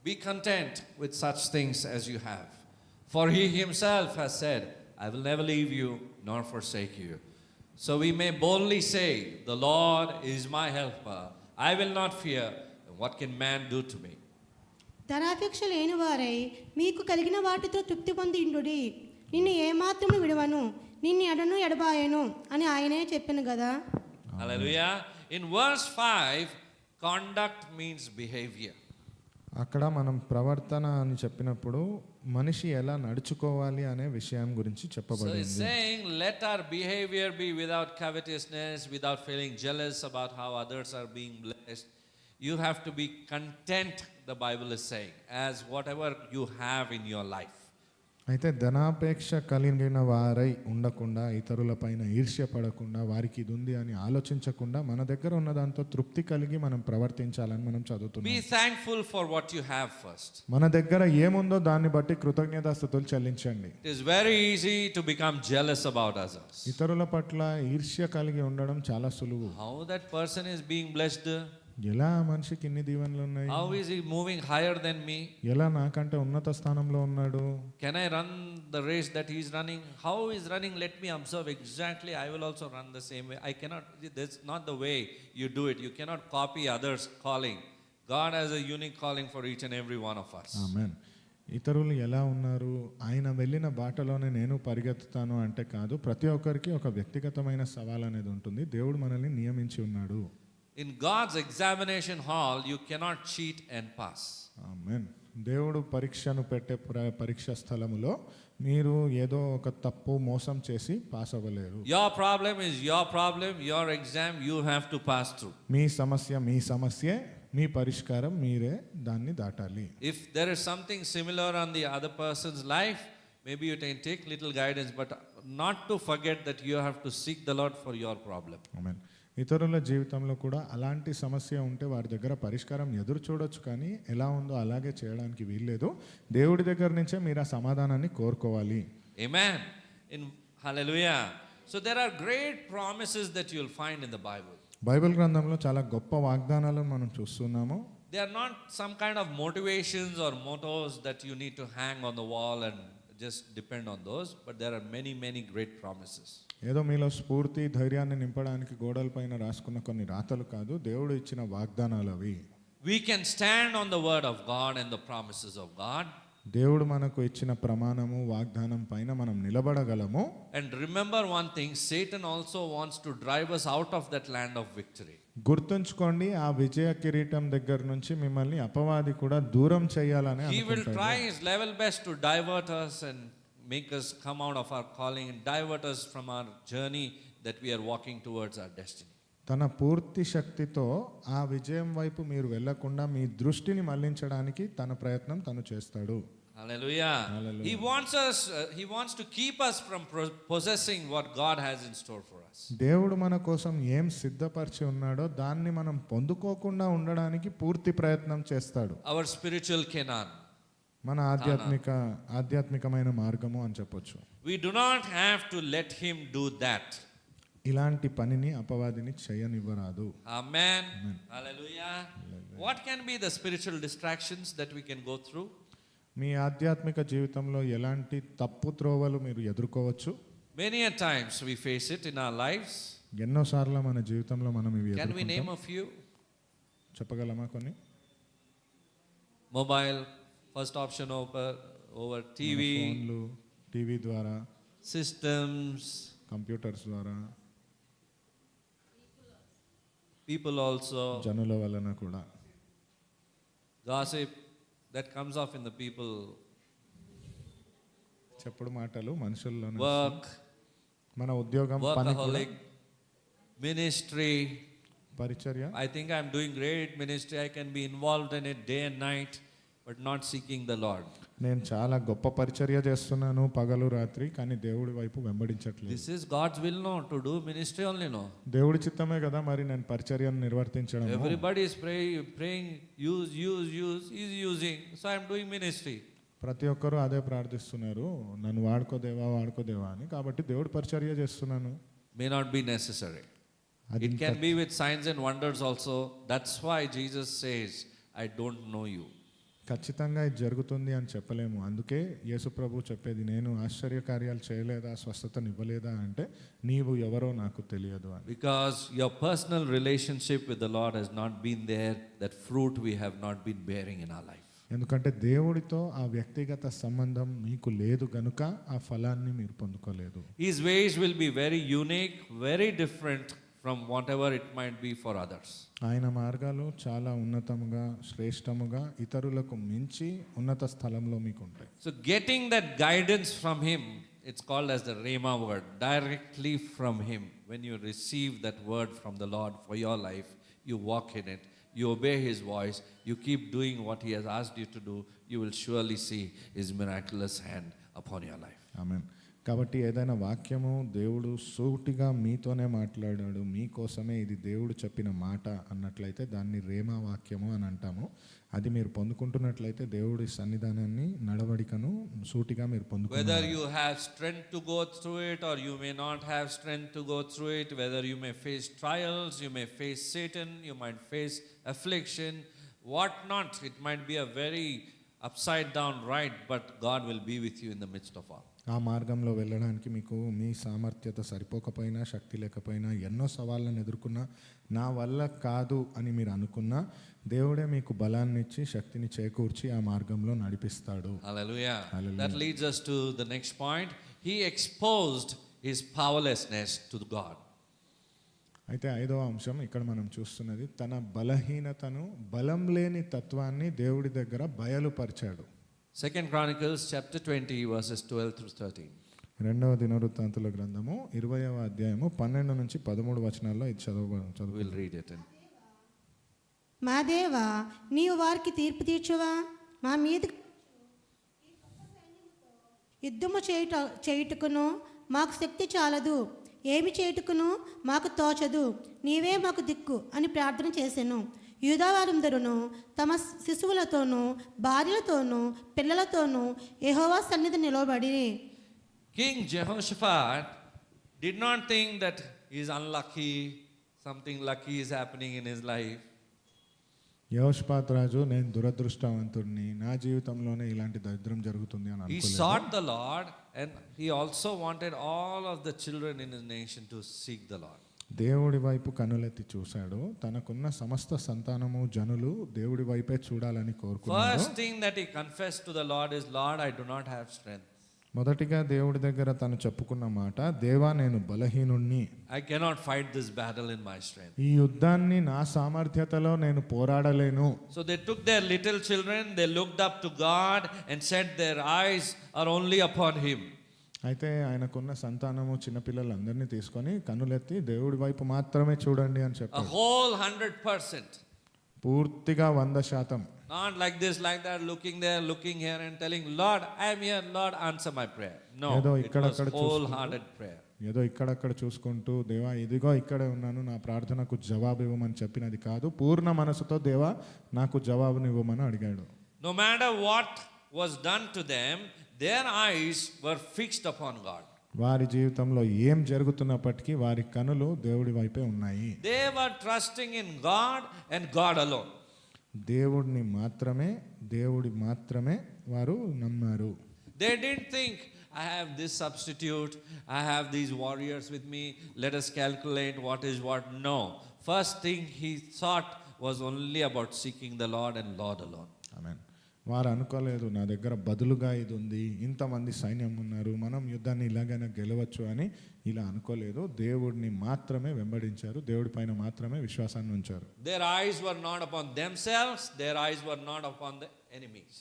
Be content with such things as you have. For He Himself has said, I will never leave you nor forsake you. So we may boldly say, the Lord is my helper. I will not fear. What can man do to me? ధనాపేక్ష లేని వారై మీకు కలిగిన వాటితో తృప్తి పొంది ఇండుడి. నిన్ను ఏమాత్రము విడవను, నిన్ను ఎడను ఎడబాయను అని ఆయనే చెప్పాను కదా. Hallelujah. In verse 5, conduct means behavior. అక్కడ మనం ప్రవర్తన అని చెప్పినప్పుడు మనిషి ఎలా నడుచుకోవాలి అనే విషయం గురించి So it's చెప్పబడింది. saying, let our behavior be without covetousness, without feeling jealous about how others are being blessed. You have to be content, the Bible is saying, as whatever you have in your life. అయితే ధనాపేక్ష కలిగిన వారై ఉండకుండా, ఇతరుల పైన ఈర్ష్య పడకుండా, వారికి ఇది ఉంది అని ఆలోచించకుండా మన దగ్గర ఉన్న దాంతో తృప్తి కలిగి మనం ప్రవర్తించాలని మనం Be చదువుతున్నాం. thankful for what you have first. మన దగ్గర ఏముందో దాన్ని బట్టి కృతజ్ఞతాస్తుతులు చెల్లించండి. It is very easy to become jealous about others. ఇతరుల పట్ల ఈర్ష్య కలిగి ఉండడం చాలా సులువు. How that person is being blessed, ఎలా ఆ మనిషికి ఇన్ని దీవెనలు ఉన్నాయి, how is he moving higher than me? ఎలా నాకంటే ఉన్నత స్థానంలో ఉన్నాడు, Can I run the race that he is running? How he is running, let me observe exactly. I will also run the same way. I cannot, that's not the way you do it. You cannot copy others' calling. God has a unique calling for each and every one of us. ఆమేన్. ఇతరులు ఎలా ఉన్నారు, ఆయన వెళ్ళిన బాటలోనే నేను పరిగెత్తుతాను అంటే కాదు. ప్రతి ఒక్కరికి ఒక వ్యక్తిగతమైన సవాల్ అనేది ఉంటుంది. దేవుడు మనల్ని నియమించి ఉన్నాడు. In God's examination hall, you cannot cheat and pass. ఆమేన్. దేవుడు పరీక్షను పెట్టే పరీక్ష స్థలములో మీరు ఏదో ఒక తప్పు మోసం చేసి pass అవ్వలేరు. Your problem is your problem, your exam you have to pass through. మీ సమస్య మీ సమస్యే, మీ పరిష్కారం మీరే దాన్ని దాటాలి. If there is something similar on the other person's life, maybe you can take little guidance, but not to forget that you have to seek the Lord for your problem. ఆమేన్. ఇతరుల జీవితంలో కూడా అలాంటి సమస్య ఉంటే వారి దగ్గర పరిష్కారం ఎదురు చూడొచ్చు, కానీ ఎలా ఉందో అలాగే చేయడానికి వీల్లేదు. దేవుడి దగ్గర నుంచే మీరు ఆ సమాధానాన్ని కోరుకోవాలి. Amen. In hallelujah. So there are great promises that you'll find in the Bible. Bible గ్రంథంలో చాలా గొప్ప వాగ్దానాలను మనం చూస్తున్నాము. They are not some kind of motivations or mottos that you need to hang on the wall and just depend on those, but there are many, many great promises. ఏదో మీలో స్ఫూర్తి ధైర్యాన్ని నింపడానికి గోడలపైన రాసుకున్న కొన్ని రాతలు కాదు, దేవుడు ఇచ్చిన వాగ్దానాలు అవి. We can stand on the word of God and the promises of God. దేవుడు మనకు ఇచ్చిన ప్రమాణము వాగ్దానం పైన మనం నిలబడగలము. And remember one thing, Satan also wants to drive us out of that land of victory. గుర్తుంచుకోండి, ఆ విజయ కిరీటం దగ్గర నుంచి మిమ్మల్ని అపవాది కూడా దూరం చేయాలని He will అనుకుంటాడు. try his level best to divert us and make us come out of our calling and divert us from our journey that we are walking towards our destiny. తన పూర్తి శక్తితో ఆ విజయం వైపు మీరు వెళ్లకుండా మీ దృష్టిని మళ్లించడానికి తన ప్రయత్నం తను చేస్తాడు. Hallelujah. Hallelujah. He wants to keep us from possessing what God has in store for us. దేవుడు మన కోసం ఏం సిద్ధపరిచి ఉన్నాడో దాన్ని మనం పొందుకోకుండా ఉండడానికి పూర్తి ప్రయత్నం చేస్తాడు. Our spiritual Canaan. మన ఆధ్యాత్మికమైన మార్గము అని చెప్పొచ్చు. We do not have to let him do that. ఇలాంటి పనిని అపవాదిని చేయనివ్వరాదు. Amen. Hallelujah. What can be the spiritual distractions that we can go through? మీ ఆధ్యాత్మిక జీవితంలో ఎలాంటి తప్పు త్రోవలు మీరు ఎదుర్కోవచ్చు? Many a times we face it in our lives. ఎన్నోసార్లు మన జీవితంలో మనం ఇవి Can we name ఎదుర్కొంటాం. a few? చెప్పగలమా కొన్ని? Mobile, first option over TV, ఫోన్లు, టీవీ ద్వారా, systems, కంప్యూటర్స్ ద్వారా, people also, జనుల వలన కూడా, gossip that comes off in the people, చెప్పుడు మాటలు మనుషుల్లో, work, మన ఉద్యోగం, పని కూడా, workaholic, ministry. పరిచర్య. I think I'm doing great ministry. I can be involved in it day and night, but not seeking the Lord. నేను చాలా గొప్ప పరిచర్య చేస్తున్నాను పగలు రాత్రి, కానీ దేవుడి వైపు వెంబడించట్లేదు. This is God's will, no, to do ministry only, no. దేవుడి చిత్తమే కదా మరి నేను పరిచర్యను నిర్వర్తించడం. Everybody is praying, use, he's using. So I'm doing ministry. ప్రతి ఒక్కరూ అదే ప్రార్థిస్తున్నారు, నన్ను వాడుకోదేవా అని. కాబట్టి దేవుడి పరిచర్య చేస్తున్నాను. May not be necessary. అది It can be with signs and wonders also. That's why Jesus says, I don't know you. ఖచ్చితంగా ఇది జరుగుతుంది అని చెప్పలేము. అందుకే యేసు ప్రభు చెప్పేది, నేను ఆశ్చర్యకార్యాలు చేయలేదా, స్వస్థతనివ్వలేదా అంటే నీవు ఎవరో నాకు తెలియదు అని. Because your personal relationship with the Lord has not been there, that fruit we have not been bearing in our life. ఎందుకంటే దేవుడితో ఆ వ్యక్తిగత సంబంధం మీకు లేదు గనుక ఆ ఫలాన్ని మీరు పొందుకోలేదు. His ways will be very unique, very different from whatever it might be for others. ఆయన మార్గాలు చాలా ఉన్నతముగా, శ్రేష్టముగా, ఇతరులకు మించి ఉన్నత స్థలంలో మీకు ఉంటాయి. So getting that guidance from him, it's called as the Rhema word, directly from him. When you receive that word from the Lord for your life, you walk in it, you obey his voice, you keep doing what he has asked you to do, you will surely see his miraculous hand upon your life. ఆమేన్. కాబట్టి ఏదైనా వాక్యము దేవుడు సూటిగా మీతోనే మాట్లాడాడు, మీకోసమే ఇది దేవుడు చెప్పిన మాట అన్నట్లయితే దాన్ని రేమా వాక్యము అని అంటాము. అది మీరు పొందుకుంటున్నట్లయితే దేవుడి సన్నిధానాన్ని, నడవడికను సూటిగా మీరు Whether పొందుకుంటారు. you have strength to go through it or you may not have strength to go through it, whether you may face trials, you may face Satan, you might face affliction, what not, it might be a very upside down ride, but God will be with you in the midst of all. ఆ మార్గంలో వెళ్ళడానికి మీకు మీ సామర్థ్యత సరిపోకపోయినా, శక్తి లేకపోయినా, ఎన్నో సవాళ్ళను ఎదుర్కొన్నా, నా వల్ల కాదు అని మీరు అనుకున్నా, దేవుడే మీకు బలాన్ని ఇచ్చి శక్తిని చేకూర్చి ఆ మార్గంలో నడిపిస్తాడు. Hallelujah. Hallelujah. That leads us to the next point. He exposed his powerlessness to God. అయితే ఐదవ అంశం ఇక్కడ మనం చూస్తున్నది, తన బలహీనతను, బలం లేని తత్వాన్ని దేవుడి దగ్గర బయలుపరిచాడు. 2 Chronicles chapter 20 verses 12 through 13. రెండవ దినవృత్తాంతుల గ్రంథము 20వ అధ్యాయము 12 నుంచి 13 వచనాల్లో ఇది చదువు. We'll read it. మా దేవా, నీవు వారికి తీర్పు తీర్చువా? మా మీద యుద్ధము చేయుటకును మాకు శక్తి చాలదు, ఏమి చేయుటకును మాకు తోచదు, నీవే మాకు దిక్కు అని ప్రార్థన చేశాను. యూదావారందరూను తమ శిశువులతోనూ, భార్యలతోనూ, పిల్లలతోనూ యెహోవా సన్నిధి నిలబడి. King Jehoshaphat did not think that he is unlucky, something lucky is happening in his life. యెహోషాపాతు రాజు, నేను దురదృష్టవంతుడిని, నా జీవితంలోనే ఇలాంటి దరిద్రం జరుగుతుంది అని He అనుకోలేదు. sought the Lord, and he also wanted all of the children in his nation to seek the Lord. దేవుడి వైపు కన్నులెత్తి చూశాడు. తనకున్న సమస్త సంతానము, జనులు దేవుడి వైపే చూడాలని కోరుకున్నాడు. First thing that he confessed to the Lord is, Lord, I do not have strength. మొదటిగా దేవుడి దగ్గర తను చెప్పుకున్న మాట, దేవా నేను బలహీనుణ్ణి, I cannot fight this battle in my strength. ఈ యుద్ధాన్ని నా సామర్థ్యతలో నేను పోరాడలేను. So they took their little children, they looked up to God and said their eyes are only upon him. అయితే ఆయనకున్న సంతానము చిన్నపిల్లలందరినీ తీసుకొని కన్నులెత్తి దేవుడి వైపు మాత్రమే చూడండి అని A చెప్పాడు. whole 100%. పూర్తిగా 100%. Not like this, like that, looking there, looking here, and telling, Lord, I am here, Lord, answer my prayer. No, ఏదో it ఇక్కడ was అక్కడ wholehearted prayer. ఏదో ఇక్కడక్కడ చూసుకుంటూ దేవా ఇదిగో ఇక్కడే ఉన్నాను నా ప్రార్థనకు జవాబు ఇవ్వమని చెప్పినది కాదు, పూర్ణ మనసుతో దేవా నాకు జవాబునివ్వమని అడిగాడు. No matter what was done to them, their eyes were fixed upon God. వారి జీవితంలో ఏం జరుగుతున్నప్పటికీ వారి కనులు దేవుడి వైపే ఉన్నాయి. They were trusting in God and God alone. దేవుడిని మాత్రమే వారు నమ్మారు. They didn't think, I have this substitute, I have these warriors with me, let us calculate what is what. No. First thing he thought was only about seeking the Lord and Lord alone. ఆమేన్. వారు అనుకోలేదు నా దగ్గర బదులుగా ఇది ఉంది, ఇంతమంది సైన్యం ఉన్నారు, మనం యుద్ధాన్ని ఇలాగైనా గెలవచ్చు అని ఇలా అనుకోలేదు. దేవుడిని మాత్రమే వెంబడించారు, దేవుడి పైన మాత్రమే విశ్వాసాన్ని ఉంచారు. Their eyes were not upon themselves, their eyes were not upon the enemies.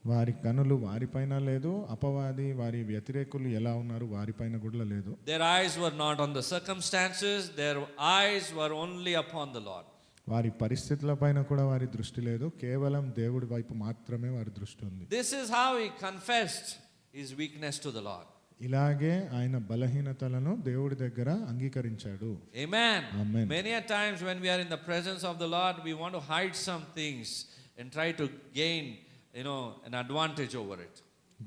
వారి కనులు వారిపైన లేదు, అపవాది వారి వ్యతిరేకులు ఎలా ఉన్నారు వారిపైన కూడా లేదు. Their eyes were not on the circumstances, their eyes were only upon the Lord. వారి పరిస్థితుల పైన కూడా వారి దృష్టి లేదు, కేవలం దేవుడి వైపు మాత్రమే వారి దృష్టి ఉంది. This is how he confessed his weakness to the Lord. ఇలాగే ఆయన బలహీనతలను దేవుడి దగ్గర అంగీకరించాడు. Amen. Amen. Many a times when we are in the presence of the Lord, we want to hide some things and try to gain, an advantage over it.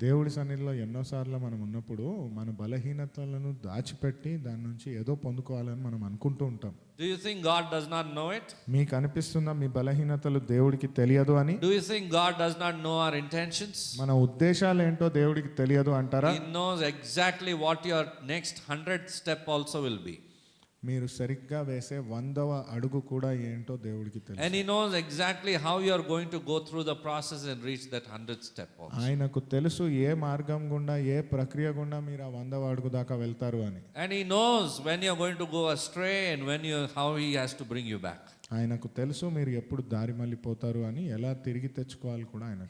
దేవుడి సన్నిధిలో ఎన్నోసార్లు మనం ఉన్నప్పుడు మన బలహీనతలను దాచిపెట్టి దాని నుంచి ఏదో పొందుకోవాలని మనం అనుకుంటూ ఉంటాం. Do you think God does not know it? మీకు అనిపిస్తుందా మీ బలహీనతలు దేవుడికి తెలియదు అని? Do you think God does not know our intentions? మన ఉద్దేశాలు ఏంటో దేవుడికి తెలియదు అంటారా? He knows exactly what your next 100th step also will be. మీరు సరిగ్గా వేసే 100వ అడుగు కూడా ఏంటో దేవుడికి తెలుసు. And he knows exactly how you are going to go through the process and reach that 100th step also. ఆయనకు తెలుసు ఏ మార్గం గుండా ఏ ప్రక్రియ గుండా మీరు ఆ 100వ అడుగు దాకా వెళ్తారు అని. And he knows when you are going to go astray and how he has to bring you back. ఆయనకు తెలుసు మీరు ఎప్పుడు దారి మళ్ళీపోతారు అని, ఎలా తిరిగి తెచ్చుకోవాలి కూడా ఆయన.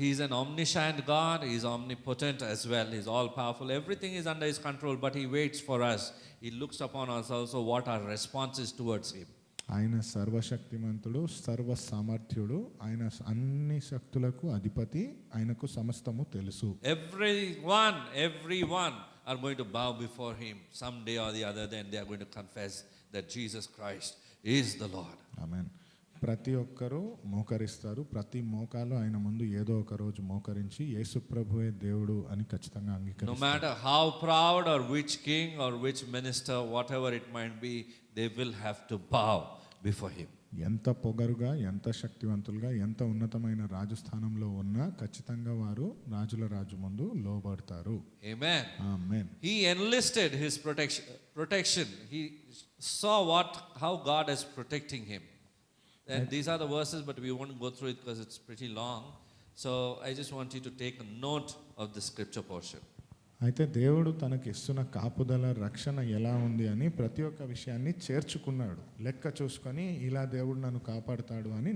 He's an omniscient God, he's omnipotent as well, he's all powerful, everything is under his control, but he waits for us. He looks upon us also what our response is towards him. ఆయన సర్వశక్తిమంతుడు, సర్వ సామర్థ్యుడు, ఆయన అన్ని శక్తులకు అధిపతి, ఆయనకు సమస్తము తెలుసు. Everyone are going to bow before him someday or the other, then they are going to confess that Jesus Christ is the Lord. ఆమేన్. ప్రతి ఒక్కరూ మోకరిస్తారు, ప్రతి మోకాలు ఆయన ముందు ఏదో ఒక రోజు మోకరించి యేసు ప్రభువే దేవుడు అని ఖచ్చితంగా No అంగీకరిస్తారు. matter how proud or which king or which minister, whatever it might be, they will have to bow before him. ఎంత పొగరుగా, ఎంత శక్తివంతులుగా, ఎంత ఉన్నతమైన రాజు స్థానంలో ఉన్నా ఖచ్చితంగా వారు రాజుల రాజు ముందు లోబడతారు. Amen. Amen. He enlisted his protection. He saw how God is protecting him. And these are the verses, but we won't go through it because it's pretty long. So I just want you to take a note of the scripture portion. అయితే దేవుడు తనకి ఇస్తున్న కాపుదల, రక్షణ ఎలా ఉంది అని ప్రతి ఒక్క విషయాన్ని చేర్చుకున్నాడు, లెక్క చూసుకొని ఇలా దేవుడు నన్ను కాపాడుతాడు అని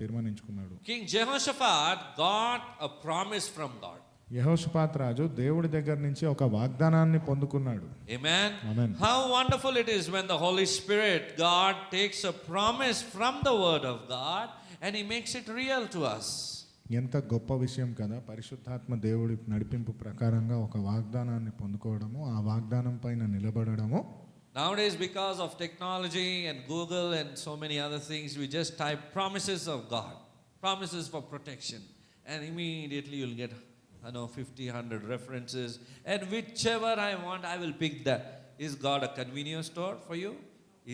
తీర్మానించుకున్నాడు. King Jehoshaphat got a promise from God. యెహోషాపాత్ రాజు దేవుడి దగ్గర నుంచి ఒక వాగ్దానాన్ని పొందుకున్నాడు. Amen. Amen. How wonderful it is when the Holy Spirit, God, takes a promise from the Word of God and He makes it real to us. ఎంత గొప్ప విషయం కదా, పరిశుద్ధాత్మ దేవుడి నడిపింపు ప్రకారంగా ఒక వాగ్దానాన్ని పొందుకోవడము, ఆ వాగ్దానం పైన నిలబడడము. Nowadays, because of technology and Google and so many other things, we just type promises of God, promises for protection, and immediately you'll get 50, 100 references, and whichever I want, I will pick that. Is God a convenience store for you?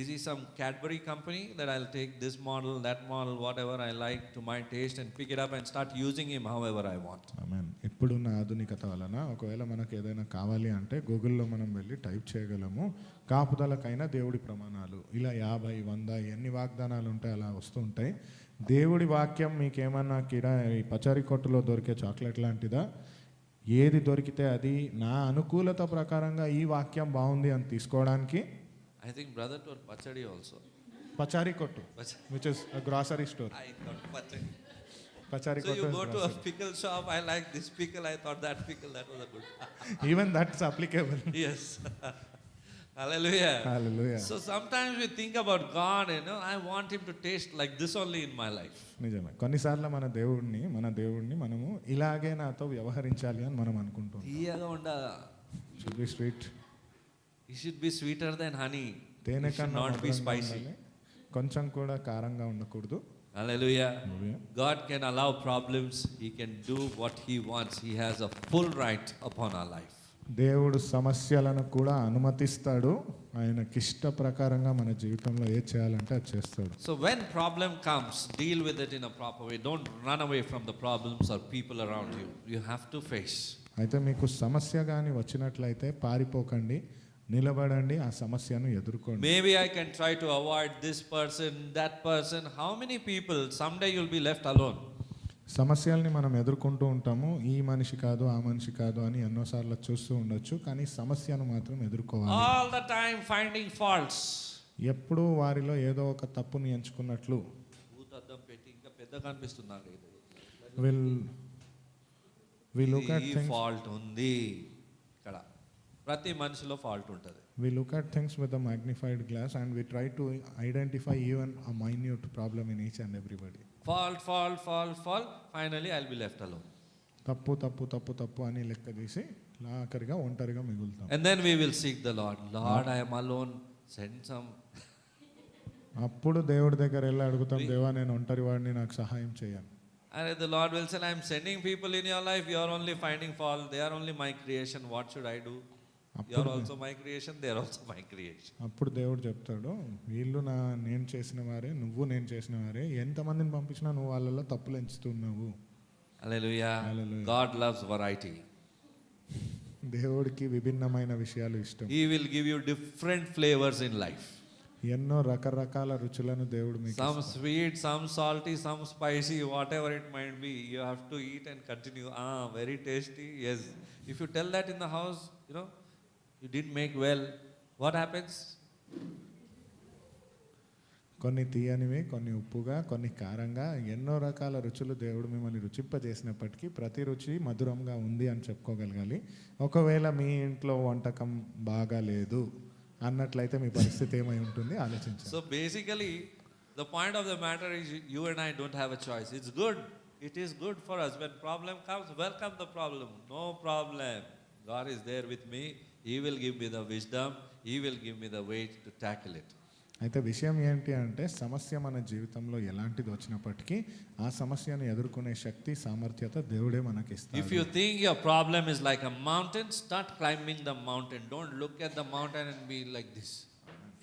Is he some Cadbury company that I'll take this model, that model, whatever I like to my taste and pick it up and start using him however I want? ఆమేన్. ఇప్పుడున్న ఆధునికత వలన ఒకవేళ మనకు ఏదైనా కావాలి అంటే గూగుల్లో మనం వెళ్ళి టైప్ చేయగలము, కాపుదలకైనా దేవుడి ప్రమాణాలు, ఇలా 50, 100 ఎన్ని వాగ్దానాలు ఉంటాయి అలా వస్తూ ఉంటాయి. దేవుడి వాక్యం మీకేమన్నా ఈ పచారీ కొట్టులో దొరికే చాక్లెట్ లాంటిదా? ఏది దొరికితే అది నా అనుకూలత ప్రకారంగా ఈ వాక్యం బాగుంది అని తీసుకోవడానికి. I think brother told Pachadi also. పచారీ కొట్టు, which is a grocery store. I thought Pachadi. పచారీ So you go to a pickle shop, I like this pickle, I thought that pickle, that was a good. Even that's applicable. Yes. Hallelujah. Hallelujah. So sometimes we think about God, I want him to taste like this only in my life. నిజమే. కొన్నిసార్లు మన దేవుడిని మనము ఇలాగే నాతో వ్యవహరించాలి అని మనం అనుకుంటాం. తీయగా ఉండాలా. Should be sweet. He should be sweeter than honey. తేనె He should కన్నా not be మధురంగా spicy. ఉండాలి. కొంచెం కూడా కారంగా ఉండకూడదు. Hallelujah. Hallelujah. God can allow problems. He can do what he wants. He has a full right upon our life. దేవుడు సమస్యలను కూడా అనుమతిస్తాడు. ఆయనకిష్ట ప్రకారంగా మన జీవితంలో ఏ చేయాలంటే అది చేస్తాడు. So when problem comes, deal with it in a proper way. Don't run away from the problems or people around you. You have to face. అయితే మీకు సమస్య కానీ వచ్చినట్లయితే పారిపోకండి, నిలబడండి, ఆ సమస్యను ఎదుర్కోండి. Maybe I can try to avoid this person, that person. How many people? Someday you'll be left alone. సమస్యల్ని మనం ఎదుర్కొంటూ ఉంటాము. ఈ మనిషి కాదు, ఆ మనిషి కాదు అని ఎన్నోసార్లు చూస్తూ ఉండొచ్చు, కానీ సమస్యను మాత్రం ఎదుర్కోవాలి. All the time finding faults. ఎప్పుడూ వారిలో ఏదో ఒక తప్పుని ఎంచుకున్నట్లు భూతద్దం పెట్టి ఇంకా పెద్దగా కనిపిస్తున్నాడు. we look at ఈ things ఫాల్ట్ ఉంది ఇక్కడ. ప్రతి మనిషిలో ఫాల్ట్ ఉంటుంది. we look at things with a magnified glass and we try to identify even a minute problem in each and everybody. Fall. Finally I'll be left alone. తప్పు అని లెక్క తీసి ఆఖరిగా ఒంటరిగా మిగులుతాం. And then we will seek the Lord. Lord, I am alone. Send some. అప్పుడు దేవుడి దగ్గర వెళ్ళి అడుగుతాం, దేవా నేను ఒంటరి వాడిని, నాకు సహాయం చేయాలి. And the Lord will say, I am sending people in your life. You are only finding fault. They are only my creation. What should I do? You are also my creation. They are also my creation. అప్పుడు దేవుడు చెప్తాడు, వీళ్ళు నేను చేసిన వారే, నువ్వు నేను చేసిన వారే, ఎంతమందిని పంపించినా నువ్వు వాళ్ళలో తప్పులు ఎంచుతున్నావు. Hallelujah. Hallelujah. God loves variety. దేవుడికి విభిన్నమైన విషయాలు ఇష్టం. He will give you different flavors in life. ఎన్నో రకరకాల రుచులను దేవుడు మీకు Some sweet, some salty, some spicy, whatever it might be. You have to eat and continue. Very tasty. Yes. If you tell that in the house, you didn't make well, what happens? కొన్ని తీయనివి, కొన్ని ఉప్పుగా, కొన్ని కారంగా, ఎన్నో రకాల రుచులు దేవుడు మిమ్మల్ని రుచింపజేసినప్పటికీ ప్రతి రుచి మధురంగా ఉంది అని చెప్పుకోగలగాలి. ఒకవేళ మీ ఇంట్లో వంటకం బాగా లేదు అన్నట్లయితే మీ పరిస్థితి ఏమై ఉంటుంది ఆలోచించండి. So basically, the point of the matter is you and I don't have a choice. It's good. It is good for us. When problem comes, welcome the problem. No problem. God is there with me. He will give me the wisdom. He will give me the way to tackle it. అయితే విషయం ఏంటి అంటే, సమస్య మన జీవితంలో ఎలాంటిది వచ్చినప్పటికీ ఆ సమస్యను ఎదుర్కొనే శక్తి, సామర్థ్యత దేవుడే మనకి ఇస్తాడు. If you think your problem is like a mountain, start climbing the mountain. Don't look at the mountain and be like this,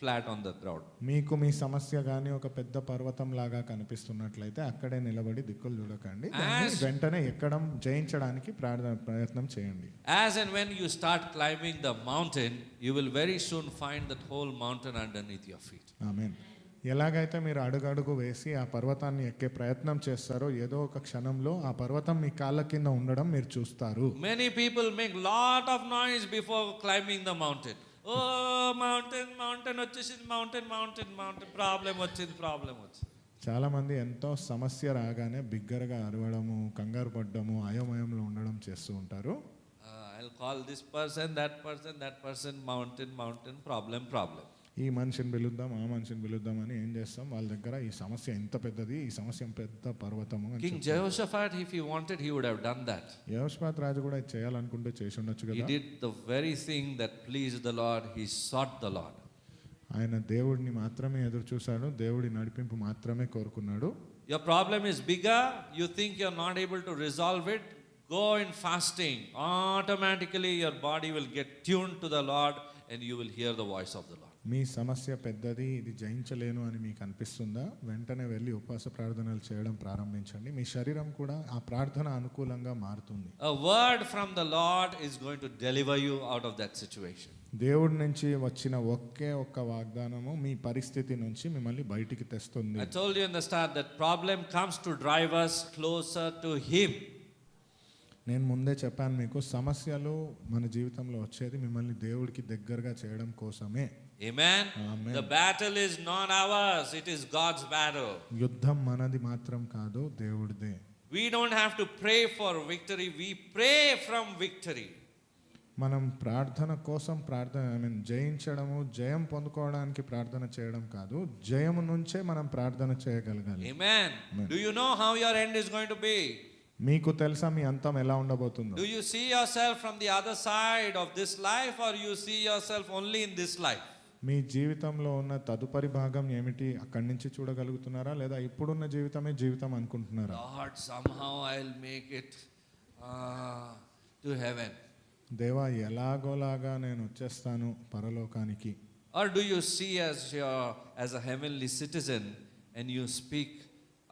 flat on the ground. మీకు మీ సమస్య కానీ ఒక పెద్ద పర్వతం లాగా కనిపిస్తున్నట్లయితే అక్కడే నిలబడి దిక్కులు చూడకండి, దాన్ని వెంటనే ఎక్కడం, జయించడానికి ప్రయత్నం చేయండి. As and when you start climbing the mountain, you will very soon find that whole mountain underneath your feet. ఆమేన్. ఎలాగైతే మీరు అడుగడుగు వేసి ఆ పర్వతాన్ని ఎక్కే ప్రయత్నం చేస్తారో, ఏదో ఒక క్షణంలో ఆ పర్వతం మీ కాళ్ళ కింద ఉండడం మీరు చూస్తారు. Many people make lot of noise before climbing the mountain. Mountain వచ్చేసింది, మౌంటైన్ ప్రాబ్లం వచ్చింది. చాలా మంది ఎంతో సమస్య రాగానే బిగ్గరగా అరవడము, కంగారు పడ్డము, అయోమయంలో ఉండడం చేస్తూ ఉంటారు. I'll call this person, that person, mountain, problem. ఈ మనిషిని పిలుద్దాం, ఆ మనిషిని పిలుద్దాం అని ఏం చేస్తాం, వాళ్ళ దగ్గర ఈ సమస్య ఎంత పెద్దది, ఈ సమస్య పెద్ద పర్వతము అని King Jehoshaphat, if he wanted, he would have done that. యెహోషాపాతు రాజు కూడా ఇది చేయాలనుకుంటే చేసి ఉండొచ్చు He కదా. did the very thing that pleased the Lord. He sought the Lord. ఆయన దేవుడిని మాత్రమే ఎదురు చూశాడు, దేవుడి నడిపింపు మాత్రమే కోరుకున్నాడు. Your problem is bigger, you think you're not able to resolve it, go in fasting. Automatically your body will get tuned to the Lord and you will hear the voice of the Lord. మీ సమస్య పెద్దది, ఇది జయించలేను అని మీకు అనిపిస్తుందా, వెంటనే వెళ్ళి ఉపవాస ప్రార్థనలు చేయడం ప్రారంభించండి. మీ శరీరం కూడా ఆ ప్రార్థన అనుకూలంగా మారుతుంది. A word from the Lord is going to deliver you out of that situation. దేవుడి నుంచి వచ్చిన ఒక్క వాగ్దానము మీ పరిస్థితి నుంచి మిమ్మల్ని బయటికి తెస్తుంది. I told you in the start that problem comes to drive us closer to Him. నేను ముందే చెప్పాను మీకు, సమస్యలు మన జీవితంలో వచ్చేది మిమ్మల్ని దేవుడికి దగ్గరగా చేయడం కోసమే. Amen. Amen. The battle is not ours, it is God's battle. యుద్ధం మనది మాత్రం కాదు, దేవుడిదే. We don't have to pray for victory, we pray from victory. మనం ప్రార్థన కోసం జయించడము, జయం పొందుకోవడానికి ప్రార్థన చేయడం కాదు, జయము నుంచే మనం ప్రార్థన చేయగలగాలి. Amen. Do you know how your end is going to be? మీకు తెలుసా మీ అంతం ఎలా ఉండబోతుందో? Do you see yourself from the other side of this life, or you see yourself only in this life? మీ జీవితంలో ఉన్న తదుపరి భాగం ఏమిటి అక్కడి నుంచి చూడగలుగుతున్నారా, లేదా ఇప్పుడున్న జీవితమే జీవితం అనుకుంటున్నారా? Lord, somehow I'll make it to heaven. దేవా ఎలాగోలాగా నేను వచ్చేస్తాను పరలోకానికి. Or do you see as a heavenly citizen and you speak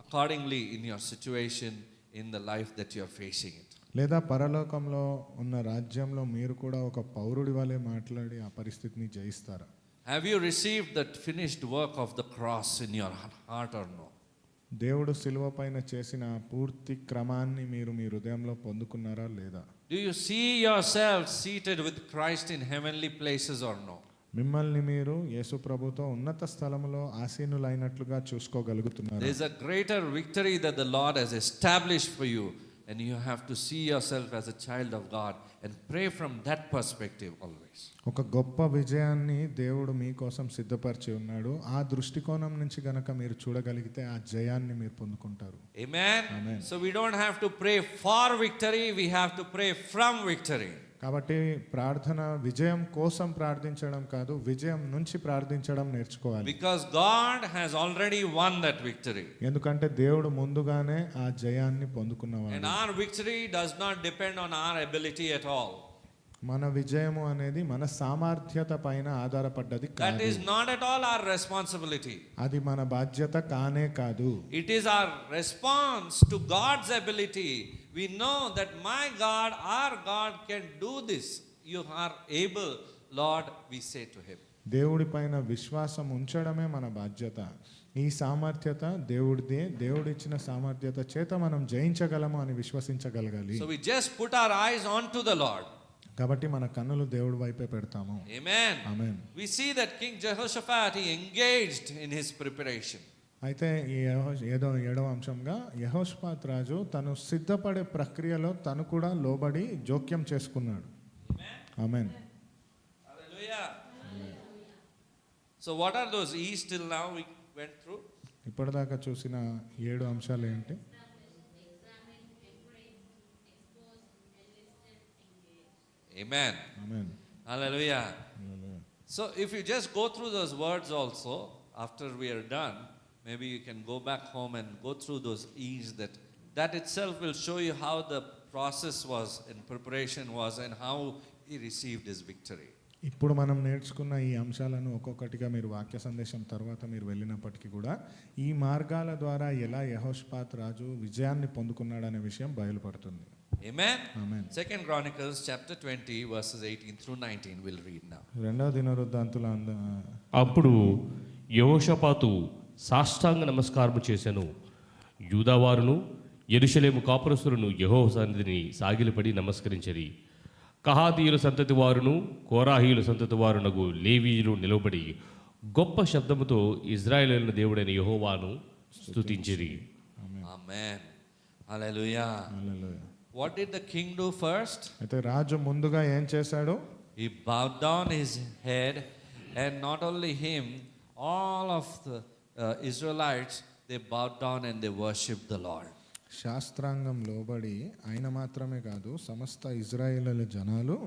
accordingly in your situation, in the life that you are facing it? లేదా పరలోకంలో ఉన్న రాజ్యంలో మీరు కూడా ఒక పౌరుడి వలె మాట్లాడి ఆ పరిస్థితిని జయిస్తారా? Have you received that finished work of the cross in your heart or no? దేవుడు శిలువ పైన చేసిన పూర్తి క్రమాన్ని మీరు మీ హృదయంలో పొందుకున్నారా లేదా? Do you see yourself seated with Christ in heavenly places or no? మిమ్మల్ని మీరు యేసు ప్రభుతో ఉన్నత స్థలములో ఆసీనులైనట్లుగా చూసుకోగలుగుతున్నారు. There is a greater victory that the Lord has established for you, and you have to see yourself as a child of God and pray from that perspective always. ఒక గొప్ప విజయాన్ని దేవుడు మీకోసం సిద్ధపరిచి ఉన్నాడు. ఆ దృష్టికోణం నుంచి గనక మీరు చూడగలిగితే ఆ జయాన్ని మీరు పొందుకుంటారు. Amen. Amen. So we don't have to pray for victory, we have to pray from victory. కాబట్టి ప్రార్థన విజయం కోసం ప్రార్థించడం కాదు, విజయం నుంచి ప్రార్థించడం నేర్చుకోవాలి. Because God has already won that victory. ఎందుకంటే దేవుడు ముందుగానే ఆ జయాన్ని పొందుకున్నవాడు. And our victory does not depend on our ability at all. మన విజయము అనేది మన సామర్థ్యత పైన ఆధారపడ్డది That కాదు. is not at all our responsibility. అది మన బాధ్యత కానే కాదు. It is our response to God's ability. We know that my God, our God can do this. You are able, Lord, we say to him. దేవుడి పైన విశ్వాసం ఉంచడమే మన బాధ్యత. ఈ సామర్థ్యత దేవుడిదే. దేవుడిచ్చిన సామర్థ్యత చేత మనం జయించగలము అని విశ్వసించగలగాలి. So we just put our eyes onto the Lord. కాబట్టి మన కన్నులు దేవుడి వైపే పెడతాము. Amen. Amen. We see that King Jehoshaphat, he engaged in his preparation. అయితే ఈ ఏడవ అంశంగా యెహోషాపాతు రాజు తను సిద్ధపడే ప్రక్రియలో తను కూడా లోబడి జోక్యం చేసుకున్నాడు. ఆమేన్. Hallelujah. So what are those E's till now we went through? ఇప్పటిదాకా చూసిన 7 అంశాలు ఏంటి? Amen. Amen. Hallelujah. So if you just go through those words also, after we are done, maybe you can go back home and go through those E's. That itself will show you how the process was and preparation was and how he received his victory. ఇప్పుడు మనం నేర్చుకున్న ఈ అంశాలను ఒక్కొక్కటిగా మీరు వాక్య సందేశం తర్వాత మీరు వెళ్ళినప్పటికీ కూడా ఈ మార్గాల ద్వారా ఎలా యెహోషాపాతు రాజు విజయాన్ని పొందుకున్నాడనే విషయం బయలుపడుతుంది. Amen. Amen. 2 Chronicles chapter 20 verses 18 through 19 we'll read now. రెండవ దినవృత్తాంతుల అప్పుడు యెహోషాపాతు సాష్టాంగ నమస్కారము చేసెను. యూదావారును యెరూషలేము కాపురస్తులను యెహోవా సన్నిధిని సాగిలపడి నమస్కరించిరి. కహాతీయుల సంతతి వారును కోరాహీయుల సంతతి వారునగు లేవీయులు నిలబడి గొప్ప శబ్దముతో ఇశ్రాయేలుల దేవుడైన యెహోవాను స్తుతించిరి. Amen. Hallelujah. Hallelujah. What did the king do first? అయితే రాజు ముందుగా ఏం చేశాడు? He bowed down his head, and not only him, all of the Israelites, they bowed down and they worshipped the Lord. శాస్త్రాంగం లోబడి ఆయన మాత్రమే కాదు సమస్త ఇజ్రాయేలీల జనాలు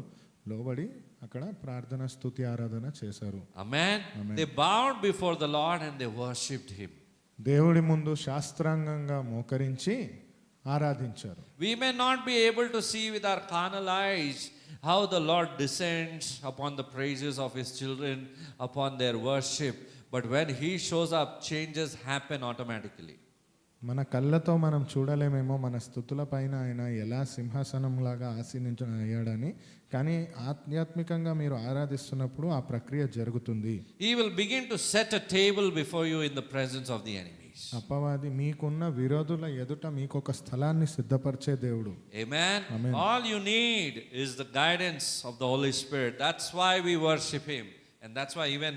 లోబడి అక్కడ ప్రార్థన స్తుతి ఆరాధన చేశారు. Amen. They bowed before the Lord and they worshipped him. దేవుడి ముందు శాస్త్రాంగంగా మోకరించి ఆరాధించారు. We may not be able to see with our carnal eyes how the Lord descends upon the praises of his children, upon their worship, but when he shows up, changes happen automatically. మన కళ్ళతో మనం చూడలేమేమో మన స్తుతుల పైన ఆయన ఎలా సింహాసనంలాగా ఆసీనించయ్యాడని, కానీ ఆధ్యాత్మికంగా మీరు ఆరాధిస్తున్నప్పుడు ఆ ప్రక్రియ జరుగుతుంది. He will begin to set a table before you in the presence of the enemies. అపవాది మీకున్న విరోధుల ఎదుట మీకు ఒక స్థలాన్ని సిద్ధపరిచే దేవుడు. Amen. Amen. All you need is the guidance of the Holy Spirit. That's why we worship him. And that's why even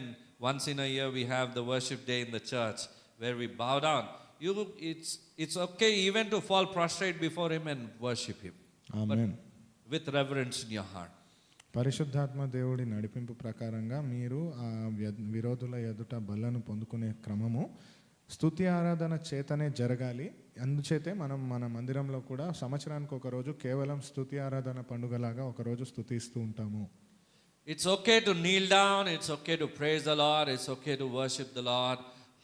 once in a year we have the worship day in the church where we bow down. it's okay even to fall prostrate before Him and worship Him amen. with reverence in your heart. పరిశుద్ధాత్మ దేవుడి నడిపింపు ప్రకారంగా మీరు ఆ విరోధుల ఎదుట బలను పొందుకునే క్రమము స్తుతి ఆరాధన చేతనే జరగాలి. అందుచేతే మనం మన మందిరంలో కూడా సంవత్సరానికి ఒక రోజు కేవలం స్తుతి ఆరాధన పండుగలాగా ఒక రోజు స్తుతిస్తూ ఉంటాము. It's okay to kneel down, it's okay to praise the Lord, it's okay to worship the Lord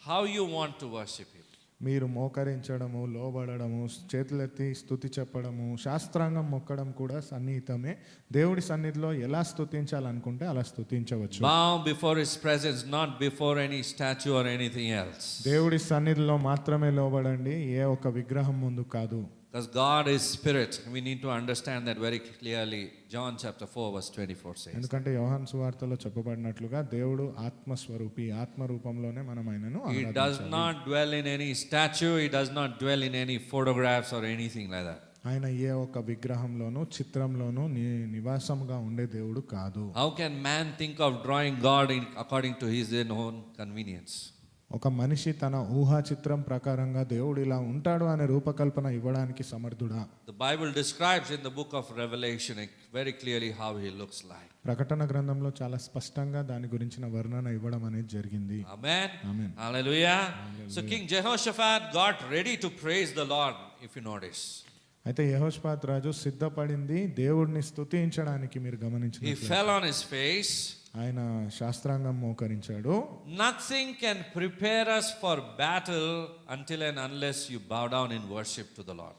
how you want to worship Him. మీరు మోకరించడము, లోబడము, చేతులెత్తి స్తుతి చెప్పడము, శాస్త్రాంగం మొక్కడం కూడా సన్నిహితమే. దేవుడి సన్నిధిలో ఎలా స్తుతించాలనుకుంటే అలా స్తుతించవచ్చు. Bow before His presence, not before any statue or anything else. దేవుడి సన్నిధిలో మాత్రమే లోబడండి, ఏ ఒక్క విగ్రహం ముందు కాదు. Because God is spirit. We need to understand that very clearly. John chapter 4 verse 24 says. ఎందుకంటే యోహాను సువార్తలో చెప్పబడినట్లుగా దేవుడు ఆత్మస్వరూపి, ఆత్మ రూపంలోనే మనం ఆయనను He does not dwell in any statue, He does not dwell in any photographs or anything like that. ఆయన ఏ ఒక్క విగ్రహంలోనూ చిత్రంలోనూ నివాసంగా ఉండే దేవుడు కాదు. How can man think of drawing God according to his own convenience? ఒక మనిషి తన ఊహా చిత్రం ప్రకారంగా దేవుడు ఇలా ఉంటాడు అనే రూపకల్పన ఇవ్వడానికి సమర్థుడా? The Bible describes in the book of Revelation very clearly how He looks like. ప్రకటన గ్రంథంలో చాలా స్పష్టంగా దాని గురించిన వర్ణన ఇవ్వడం అనేది జరిగింది. Amen. Amen. Hallelujah. So King Jehoshaphat got ready to praise the Lord, if you notice. అయితే యెహోషాపాతు రాజు సిద్ధపడింది దేవుడిని స్తుతించడానికి. మీరు He గమనించినట్లయితే fell on his face. ఆయన శాస్త్రాంగం మోకరించాడు. Nothing can prepare us for battle until and unless you bow down in worship to the Lord.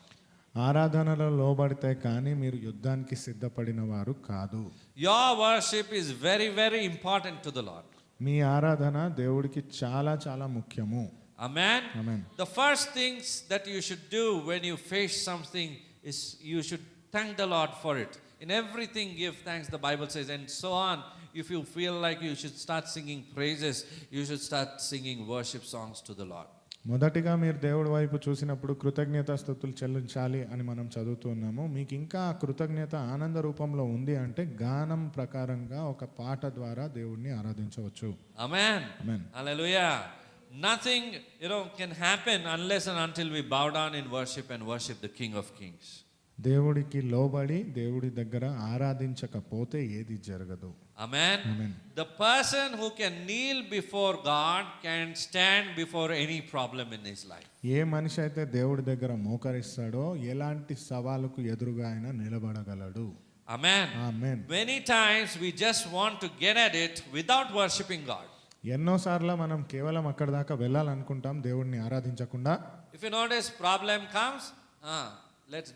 ఆరాధనలో లోబడితే కానీ మీరు యుద్ధానికి సిద్ధపడిన వారు కాదు. Your worship is very, very important to the Lord. మీ ఆరాధన దేవుడికి చాలా చాలా ముఖ్యము. Amen. Amen. The first things that you should do when you face something is you should thank the Lord for it. In everything give thanks, the Bible says, and so on. If you feel like you should start singing praises, you should start singing worship songs to the Lord. మొదటిగా మీరు దేవుడి వైపు చూసినప్పుడు కృతజ్ఞతాస్తుతులు చెల్లించాలి అని మనం చదువుతున్నాము. మీకు ఇంకా ఆ కృతజ్ఞత ఆనంద రూపంలో ఉంది అంటే గానం ప్రకారంగా ఒక పాట ద్వారా దేవుడిని ఆరాధించవచ్చు. Amen. Amen. Hallelujah. Nothing, can happen unless and until we bow down in worship and worship the King of Kings. దేవుడికి లోబడి దేవుడి దగ్గర ఆరాధించకపోతే ఏది జరగదు. Amen. Amen. The person who can kneel before God can stand before any problem in his life. ఏ మనిషి అయితే దేవుడి దగ్గర మోకరిస్తాడో ఎలాంటి సవాలుకు ఎదురుగా ఆయన నిలబడగలడు. Amen. Amen. Many times we just want to get at it without worshiping God. ఎన్నోసార్లు మనం కేవలం అక్కడ దాకా వెళ్ళాలనుకుంటాం దేవుడిని ఆరాధించకుండా. If you notice problem comes, let's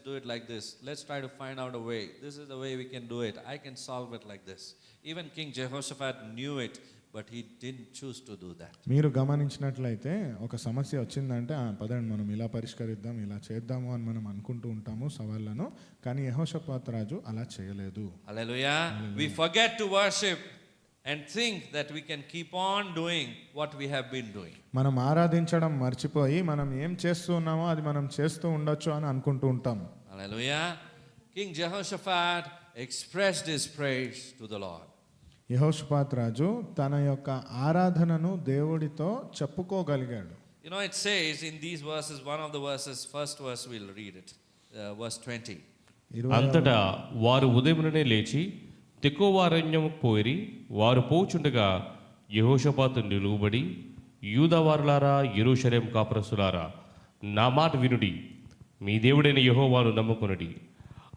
do it like this. Let's try to find out a way. This is the way we can do it. I can solve it like this. Even King Jehoshaphat knew it, but he didn't choose to do that. మీరు గమనించినట్లయితే ఒక సమస్య వచ్చిందంటే పదండి మనం ఇలా పరిష్కరిద్దాం, ఇలా చేద్దాము అని మనం అనుకుంటూ ఉంటాము సవాళ్ళను. కానీ యెహోషాపాతు రాజు అలా చేయలేదు. Hallelujah. We forget to worship and think that we can keep on doing what we have been doing. మనం ఆరాధించడం మర్చిపోయి మనం ఏం చేస్తూ ఉన్నామో అది మనం చేస్తూ ఉండొచ్చు అని అనుకుంటూ ఉంటాం. Hallelujah. King Jehoshaphat expressed his praise to the Lord. యెహోషాపాతు రాజు తన యొక్క ఆరాధనను దేవుడితో చెప్పుకోగలిగాడు. It says in these verses, one of the verses, first verse we'll read it, verse 20. అంతటా వారు ఉదయముననే లేచి తెకోవారణ్యము పోయిరి. వారు పోచుండగా యెహోషాపాతు నిలువబడి, యూదావారులారా, యెరూషలేము కాపురస్తులారా, నా మాట వినుడి, మీ దేవుడైన యెహోవాను నమ్ముకొనుడి,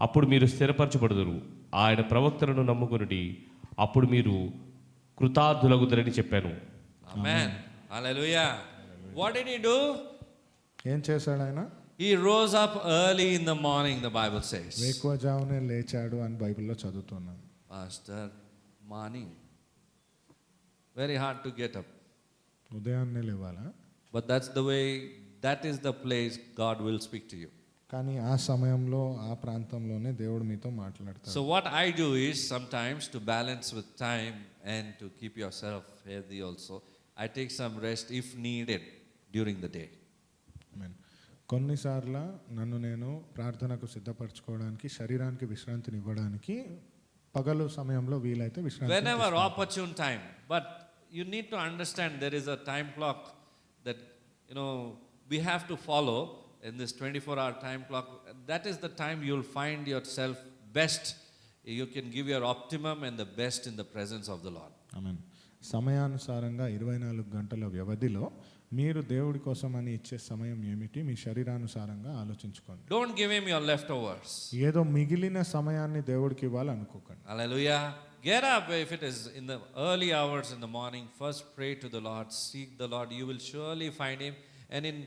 అప్పుడు మీరు స్థిరపరచబడుదురు. ఆయన ప్రవక్తలను నమ్ముకొనుడి, అప్పుడు మీరు కృతార్థులగుదరని చెప్పాను. Amen. Hallelujah. What did he do? ఏం చేశాడు ఆయన? He rose up early in the morning, the Bible says. వేకువజామునే లేచాడు అని బైబిల్లో చదువుతున్నాం. Pastor, morning. Very hard to get up. ఉదయాన్నే లేవాలా? But that is the place God will speak to you. కానీ ఆ సమయంలో ఆ ప్రాంతంలోనే దేవుడు మీతో మాట్లాడతాడు. So what I do is sometimes to balance with time and to keep yourself healthy also, I take some rest if needed during the day. Amen. కొన్నిసార్లు నన్ను నేను ప్రార్థనకు సిద్ధపరచుకోవడానికి, శరీరానికి విశ్రాంతిని ఇవ్వడానికి పగలు సమయంలో వీలైతే విశ్రాంతి. Whenever opportune time, but you need to understand there is a time clock that we have to follow in this 24-hour time clock. That is the time you'll find yourself best. You can give your optimum and the best in the presence of the Lord. ఆమేన్. సమయానుసారంగా 24 గంటల వ్యవధిలో మీరు దేవుడి కోసం అని ఇచ్చే సమయం ఏమిటి? మీ శరీరానుసారంగా ఆలోచించుకోండి. Don't give him your leftovers. ఏదో మిగిలిన సమయాన్ని దేవుడికి ఇవ్వాలనుకోకండి. Hallelujah. Get up if it is in the early hours in the morning. First pray to the Lord. Seek the Lord. You will surely find him. And in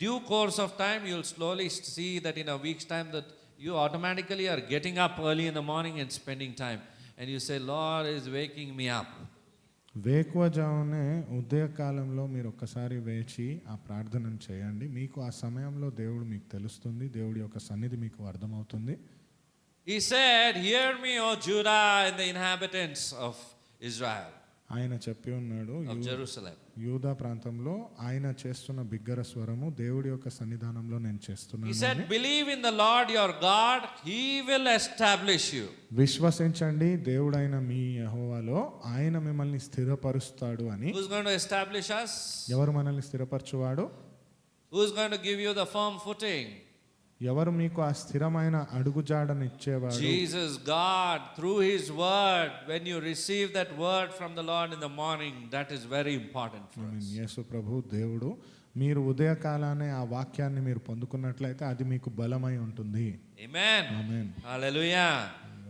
due course of time, you'll slowly see that in a week's time that you automatically are getting up early in the morning and spending time. And you say, Lord is waking me up. వేకువజామునే ఉదయకాలంలో మీరు ఒక్కసారి వేచి ఆ ప్రార్థనను చేయండి. మీకు ఆ సమయంలో దేవుడు మీకు తెలుస్తుంది, దేవుడి యొక్క సన్నిధి మీకు అర్థమవుతుంది. He said, hear me, O Judah and the inhabitants of Israel, ఆయన చెప్పి ఉన్నాడు, of Jerusalem. యూదా ప్రాంతంలో ఆయన చేస్తున్న బిగ్గర స్వరము దేవుడి యొక్క సన్నిధానంలో నేను He చేస్తున్నాను. said, believe in the Lord your God, he will establish you. విశ్వసించండి దేవుడైన మీ యెహోవాలో, ఆయన మిమ్మల్ని స్థిరపరుస్తాడు అని. Who's going to establish us? ఎవరు మనల్ని స్థిరపరచువాడు? Who's going to give you the firm footing? ఎవరు మీకు ఆ స్థిరమైన అడుగుజాడను ఇచ్చేవాడు? Jesus, God, through his word. When you receive that word from the Lord in the morning, that is very important for us. యేసు ప్రభు దేవుడు, మీరు ఉదయకాలానే ఆ వాక్యాన్ని మీరు పొందుకున్నట్లయితే అది మీకు బలమై ఉంటుంది. Amen. Amen. Hallelujah.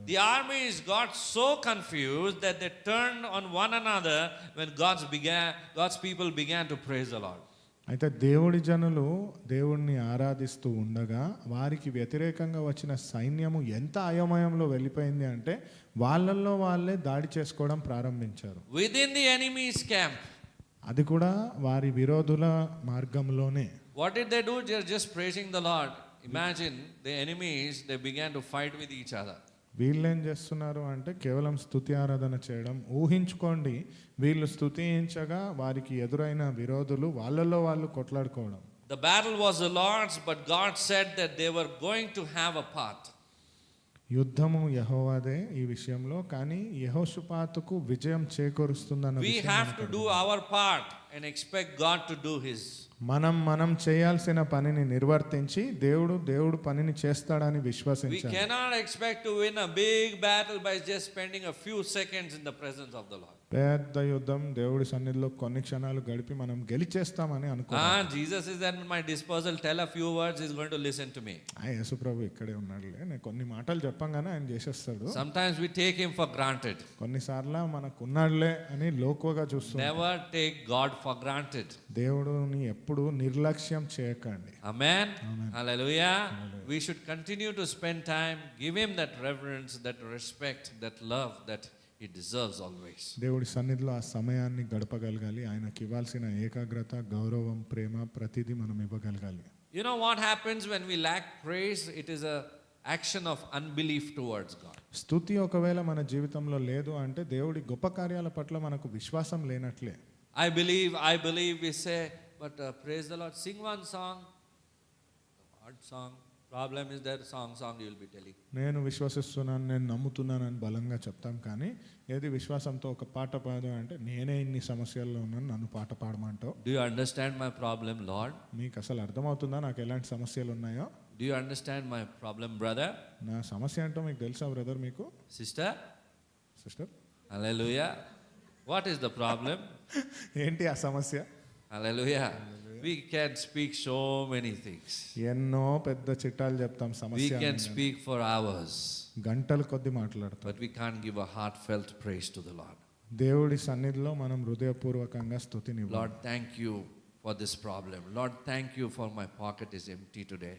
The armies got so confused that they turned on one another when God's people began to praise the Lord. అయితే దేవుడి జనులు దేవుణ్ణి ఆరాధిస్తూ ఉండగా వారికి వ్యతిరేకంగా వచ్చిన సైన్యము ఎంత అయోమయంలో వెళ్ళిపోయింది అంటే వాళ్ళల్లో వాళ్ళే దాడి చేసుకోవడం ప్రారంభించారు. Within the enemy's camp. అది కూడా వారి విరోధుల మార్గంలోనే. What did they do? They're just praising the Lord. Imagine the enemies, they began to fight with each other. వీళ్ళేం చేస్తున్నారు అంటే కేవలం స్తుతి ఆరాధన చేయడం. ఊహించుకోండి, వీళ్ళు స్తుతించగా వారికి ఎదురైన విరోధులు వాళ్ళలో వాళ్ళు కొట్లాడుకోవడం. The battle was the Lord's, but God said that they were going to have a part. యుద్ధము యెహోవాదే ఈ విషయంలో, కానీ యెహోషాపాతుకు విజయం చేకూరుస్తుందన్న We విషయం have to do our part and expect God to do his. మనం చేయాల్సిన పనిని నిర్వర్తించి దేవుడు పనిని చేస్తాడని We విశ్వసించాలి. cannot expect to win a big battle by just spending a few seconds in the presence of the Lord. పెద్ద యుద్ధం దేవుడి సన్నిధిలో కొన్ని క్షణాలు గడిపి మనం గెలిచేస్తామని అనుకోవాలి. Jesus is at my disposal. Tell a few words, he's going to listen to me. యేసు ప్రభు ఇక్కడే ఉన్నాడులే, నేను కొన్ని మాటలు చెప్పంగానే ఆయన చేసేస్తాడు. Sometimes we take him for granted. కొన్నిసార్లు మనకు ఉన్నాడులే అని లోకువగా చూస్తాం. Never take God for granted. దేవుడిని ఎప్పుడు నిర్లక్ష్యం చేయకండి. Amen. Hallelujah. We should continue to spend time, give him that reverence, that respect, that love that he deserves always. దేవుడి సన్నిధిలో ఆ సమయాన్ని గడపగలగాలి. ఆయనకి ఇవ్వాల్సిన ఏకాగ్రత, గౌరవం, ప్రేమ ప్రతిదీ మనం ఇవ్వగలగాలి. You know what happens when we lack praise? It is a action of unbelief towards God. స్తుతి ఒకవేళ మన జీవితంలో లేదు అంటే దేవుడి గొప్ప కార్యాల పట్ల మనకు విశ్వాసం లేనట్లే. I believe, we say, but praise the Lord. Sing one song. What song? Problem is that song you will be telling. నేను విశ్వసిస్తున్నాను, నేను నమ్ముతున్నాను అని బలంగా చెప్తాం, కానీ ఏది విశ్వాసంతో ఒక పాట పాడు అంటే నేనే ఇన్ని సమస్యల్లో ఉన్నాను, నన్ను పాట పాడమంటావు. Do you understand my problem, Lord? మీకు అసలు అర్థమవుతుందా నాకు ఎలాంటి సమస్యలు ఉన్నాయో? Do you understand my problem, brother? నా సమస్య ఏంటో మీకు తెలుసా బ్రదర్? మీకు Sister? Sister? Hallelujah. What is the problem? ఏంటి ఆ సమస్య? Hallelujah. We can speak so many things. ఎన్నో పెద్ద చిట్టాలు చెప్తాం We సమస్య can speak for hours, గంటల కొద్ది మాట్లాడతాం. but we can't give a heartfelt praise to the Lord. దేవుడి సన్నిధిలో మనం హృదయపూర్వకంగా స్తుతిని ఇవ్వాలి. Lord, thank you for this problem. Lord, thank you for my pocket is empty today.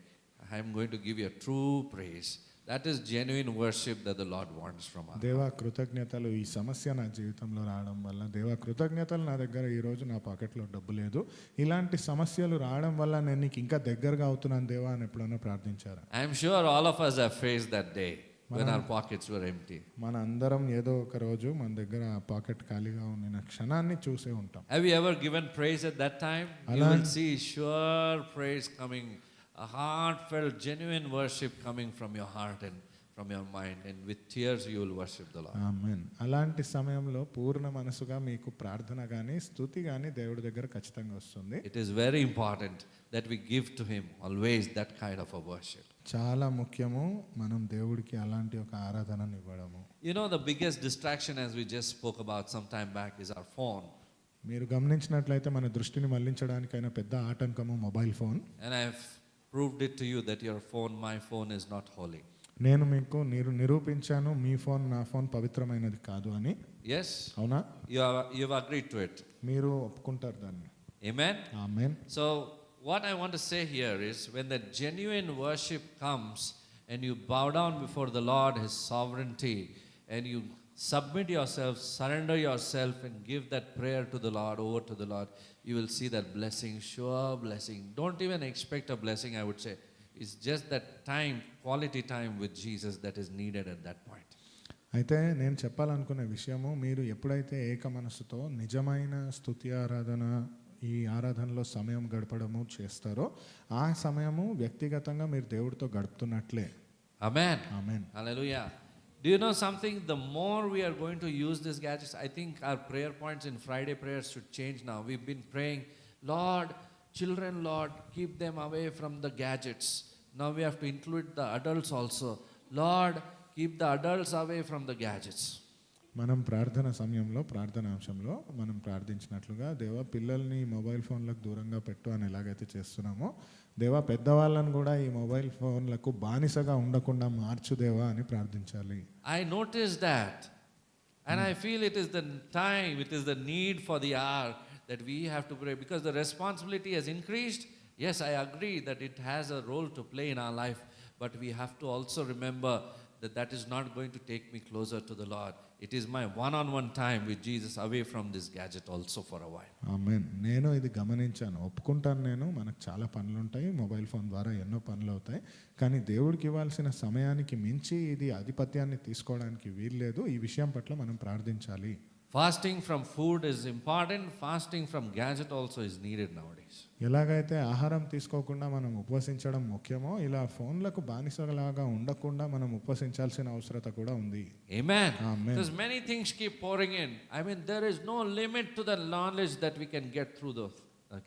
I am going to give you a true praise. That is genuine worship that the Lord wants from us. దేవా కృతజ్ఞతలు, ఈ సమస్య నా జీవితంలో రావడం వల్ల దేవా కృతజ్ఞతలు, నా దగ్గర ఈరోజు నా పాకెట్లో డబ్బు లేదు, ఇలాంటి సమస్యలు రావడం వల్ల నేను నీకు ఇంకా దగ్గరగా అవుతున్నాను దేవా అని ఎప్పుడైనా ప్రార్థించారా? I am sure all of us have faced that day when our pockets were empty. మన అందరం ఏదో ఒక రోజు మన దగ్గర ఆ పాకెట్ ఖాళీగా ఉన్న క్షణాన్ని చూసే ఉంటాం. Have you ever given praise at that time? You will see sure praise coming, a heartfelt, genuine worship coming from your heart and from from your mind, and with tears you will worship the Lord. ఆమేన్. అలాంటి సమయంలో పూర్ణ మనసుగా మీకు ప్రార్థన కానీ స్తుతి కానీ దేవుడి దగ్గర ఖచ్చితంగా వస్తుంది. It is very important that we give to Him always that kind of a worship. చాలా ముఖ్యము మనం దేవుడికి అలాంటి ఒక ఆరాధనను ఇవ్వడము. You know, the biggest distraction, as we just spoke about some time back, is our phone. మీరు గమనించినట్లయితే మన దృష్టిని మళ్లించడానికైనా పెద్ద ఆటంకము mobile phone. And I've proved it to you that your phone, my phone, is not holy. నేను మీకు నిరూపించాను మీ phone నా ఫోన్ పవిత్రమైనది కాదు అని. Yes? అవునా? You've agreed to it. మీరు ఒప్పుకుంటారు దాన్ని. Amen? Amen. So, what I want to say here is when the genuine worship comes and you bow down before the Lord, His sovereignty, and you submit yourself, surrender yourself, and give that prayer to the Lord, over to the Lord, you will see that blessing, sure blessing. Don't even expect a blessing, I would say. It's just that time, quality time with Jesus that is needed at that point. అయితే నేను చెప్పాలనుకునే విషయము, మీరు ఎప్పుడైతే ఏక మనసుతో నిజమైన స్తుతి ఆరాధన ఈ ఆరాధనలో సమయం గడపడము చేస్తారో ఆ సమయము వ్యక్తిగతంగా మీరు దేవుడితో గడుపుతున్నట్లే. Amen. Amen. Hallelujah. Do you know something? The more we are going to use these gadgets, I think our prayer points in Friday prayers should change now. We've been praying, Lord, children, Lord, keep them away from the gadgets. Now we have to include the adults also. Lord, keep the adults away from the gadgets. మనం ప్రార్థన సమయంలో ప్రార్థనాంశంలో మనం ప్రార్థించినట్లుగా దేవా పిల్లల్ని mobile ఫోన్లకు దూరంగా పెట్టు అని ఎలాగైతే చేస్తున్నామో దేవా పెద్దవాళ్ళని కూడా ఈ మొబైల్ ఫోన్లకు బానిసగా ఉండకుండా మార్చు దేవా అని ప్రార్థించాలి. I noticed that, and I feel it is the time, it is the need for the hour that we have to pray because the responsibility has increased. Yes, I agree that it has a role to play in our life, but we have to also remember that that is not going to take me closer to the Lord. It is my one-on-one time with Jesus away from this gadget also for a while. ఆమేన్. నేను ఇది గమనించాను, ఒప్పుకుంటాను. నేను మనకు చాలా పనులు ఉంటాయి, mobile phone ద్వారా ఎన్నో పనులు అవుతాయి, కానీ దేవుడికి ఇవ్వాల్సిన సమయానికి మించి ఇది ఆధిపత్యాన్ని తీసుకోవడానికి వీల్లేదు. ఈ విషయం పట్ల మనం ప్రార్థించాలి. Fasting from food is important. Fasting from gadget also is needed nowadays. ఎలాగైతే ఆహారం తీసుకోకుండా మనం ఉపవసించడం ముఖ్యమో ఇలా ఫోన్లకు బానిసలాగా ఉండకుండా మనం ఉపవసించాల్సిన అవసరత కూడా ఉంది. Amen. Amen. Because many things keep pouring in. I mean, there is no limit to the knowledge that we can get through the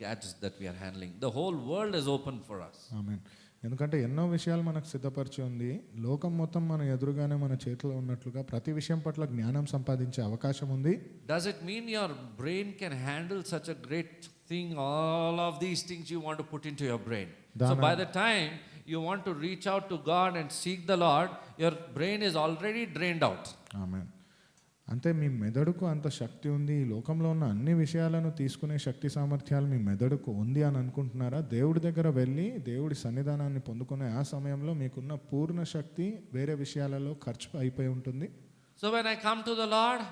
gadgets that we are handling. The whole world is open for us. ఆమేన్. ఎందుకంటే ఎన్నో విషయాలు మనకు సిద్ధపరిచి ఉంది. లోకం మొత్తం మన ఎదురుగానే మన చేతిలో ఉన్నట్లుగా ప్రతి విషయం పట్ల జ్ఞానం సంపాదించే అవకాశం ఉంది. Does it mean your brain can handle such a great thing, all of these things you want to put into your brain? So by the time you want to reach out to God and seek the Lord, your brain is already drained out. ఆమేన్. అంటే మీ మెదడుకు అంత శక్తి ఉంది, ఈ లోకంలో ఉన్న అన్ని విషయాలను తీసుకునే శక్తి సామర్థ్యాలు మీ మెదడుకు ఉంది అని అనుకుంటున్నారా? దేవుడి దగ్గర వెళ్ళి దేవుడి సన్నిధానాన్ని పొందుకునే ఆ సమయంలో మీకున్న పూర్ణ శక్తి వేరే విషయాలలో ఖర్చు అయిపోయి ఉంటుంది. So when I come to the Lord,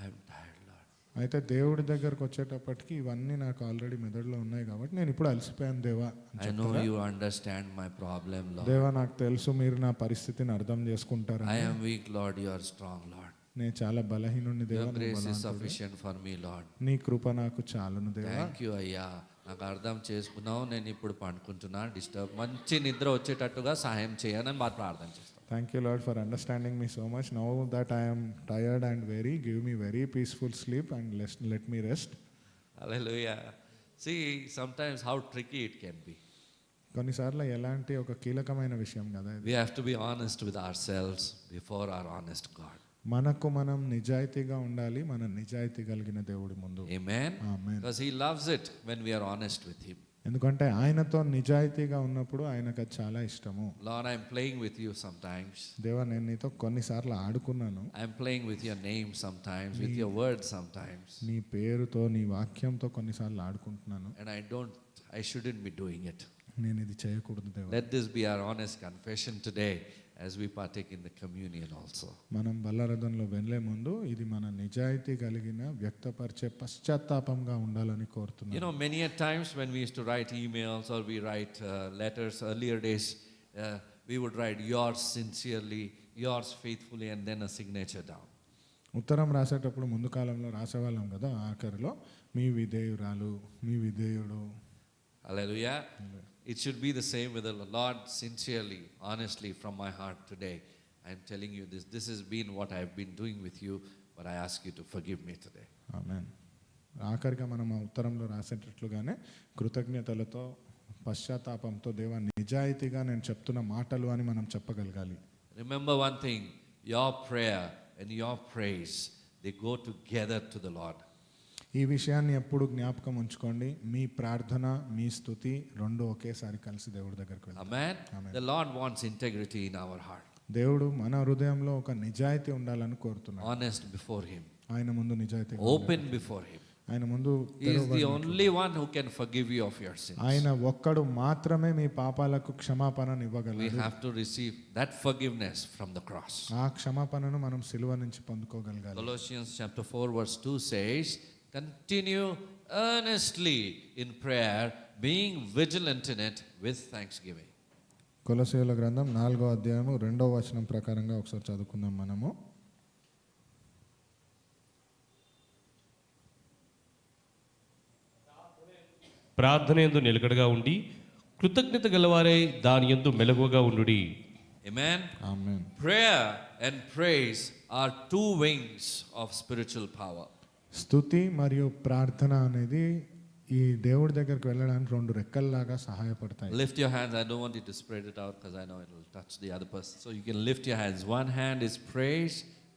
I am tired, Lord. అయితే దేవుడి దగ్గరకు వచ్చేటప్పటికి ఇవన్నీ నాకు ఆల్రెడీ మెదడులో ఉన్నాయి కాబట్టి నేను ఇప్పుడు అలసిపోయాను దేవా అని I know చెప్తారా? you understand my problem, Lord. దేవా నాకు తెలుసు మీరు నా పరిస్థితిని అర్థం చేసుకుంటారా? I am weak, Lord. You are strong, Lord. నేను చాలా బలహీనుని దేవా, Your నువ్వు grace is బలవంతుడివి. sufficient for me, Lord. నీ కృప నాకు చాలును దేవా. థ్యాంక్ యూ అయ్యా, నాకు అర్థం చేసుకున్నావు. నేను ఇప్పుడు పండుకుంటున్నా, మంచి నిద్ర వచ్చేటట్టుగా సహాయం చేయనని బాగా ప్రార్థన చేస్తాను. Thank you, Lord, for understanding me so much. Now that I am tired and weary, give me very peaceful sleep and let me rest. Hallelujah. See, sometimes how tricky it can be. కొన్నిసార్లు ఎలాంటి ఒక కీలకమైన విషయం కదా ఇది. We have to be honest with ourselves before our honest God. మనకు మనం నిజాయితీగా ఉండాలి మన నిజాయితీ కలిగిన దేవుడి ముందు. Amen. Amen. Because He loves it when we are honest with Him. ఎందుకంటే ఆయనతో నిజాయితీగా ఉన్నప్పుడు ఆయనకు అది చాలా ఇష్టము. Lord, I'm playing with you sometimes. దేవా నేను నీతో కొన్నిసార్లు ఆడుకున్నాను, I'm playing with your name sometimes, with your word sometimes. నీ పేరుతో నీ వాక్యంతో కొన్నిసార్లు ఆడుకుంటున్నాను, And I shouldn't be doing it. నేను ఇది చేయకూడదు దేవా. Let this be our honest confession today as we partake in the communion also. మనం బల్లారథంలో వెళ్ళే ముందు ఇది మన నిజాయితీ కలిగిన వ్యక్తపరిచే పశ్చాత్తాపంగా ఉండాలని You కోరుతున్నాను. know, many a times when we used to write emails or we write letters earlier days, we would write yours sincerely, yours faithfully, and then a signature down. ఉత్తరం రాసేటప్పుడు ముందు కాలంలో రాసేవాళ్ళం కదా, ఆఖరిలో మీ విధేయురాలు, మీ విధేయుడు. Hallelujah. It should be the same with the Lord. Sincerely, honestly, from my heart today, I am telling you this. This has been what I have been doing with you, but I ask you to forgive me today. ఆమేన్. ఆఖరిగా మనం ఆ ఉత్తరంలో రాసేటట్లుగానే కృతజ్ఞతలతో పశ్చాత్తాపంతో దేవా నిజాయితీగా నేను చెప్తున్న మాటలు అని మనం చెప్పగలగాలి. Remember one thing, your prayer and your praise, they go together to the Lord. ఈ విషయాన్ని ఎప్పుడు జ్ఞాపకం ఉంచుకోండి. మీ ప్రార్థన మీ స్తుతి రెండు ఒకేసారి కలిసి దేవుడి దగ్గరికి వెళ్తాయి. Amen? Amen. The Lord wants integrity in our heart. దేవుడు మన హృదయంలో ఒక నిజాయితీ ఉండాలని కోరుతున్నాడు. Honest before Him. ఆయన ముందు నిజాయితీ, Open before Him. ఆయన ముందు He is the only one who can forgive you of your sins. ఆయన ఒక్కడు మాత్రమే మీ పాపాలకు క్షమాపణను We ఇవ్వగలడు. have to receive that forgiveness from the cross. ఆ క్షమాపణను మనం సిలువ నుంచి పొందుకోగలగాలి. Colossians chapter 4 verse 2 says, continue earnestly in prayer, being vigilant in it with thanksgiving. కొలొస్సీయుల గ్రంథం 4వ అధ్యాయము 2వ వచనం ప్రకారంగా ఒకసారి చదువుకుందాం మనము. ప్రార్థన యందు నిలకడగా ఉండి కృతజ్ఞత గలవారై దాని యందు మెలకువగా ఉండుడి. Amen. Amen. Prayer and praise are two wings of spiritual power. స్తుతి మరియు ప్రార్థన అనేది ఈ దేవుడి దగ్గరికి వెళ్ళడానికి రెండు రెక్కల్లాగా సహాయపడతాయి. Lift your hands. I don't want you to spread it out because I know it will touch the other person. So you can lift your hands. One hand is praise,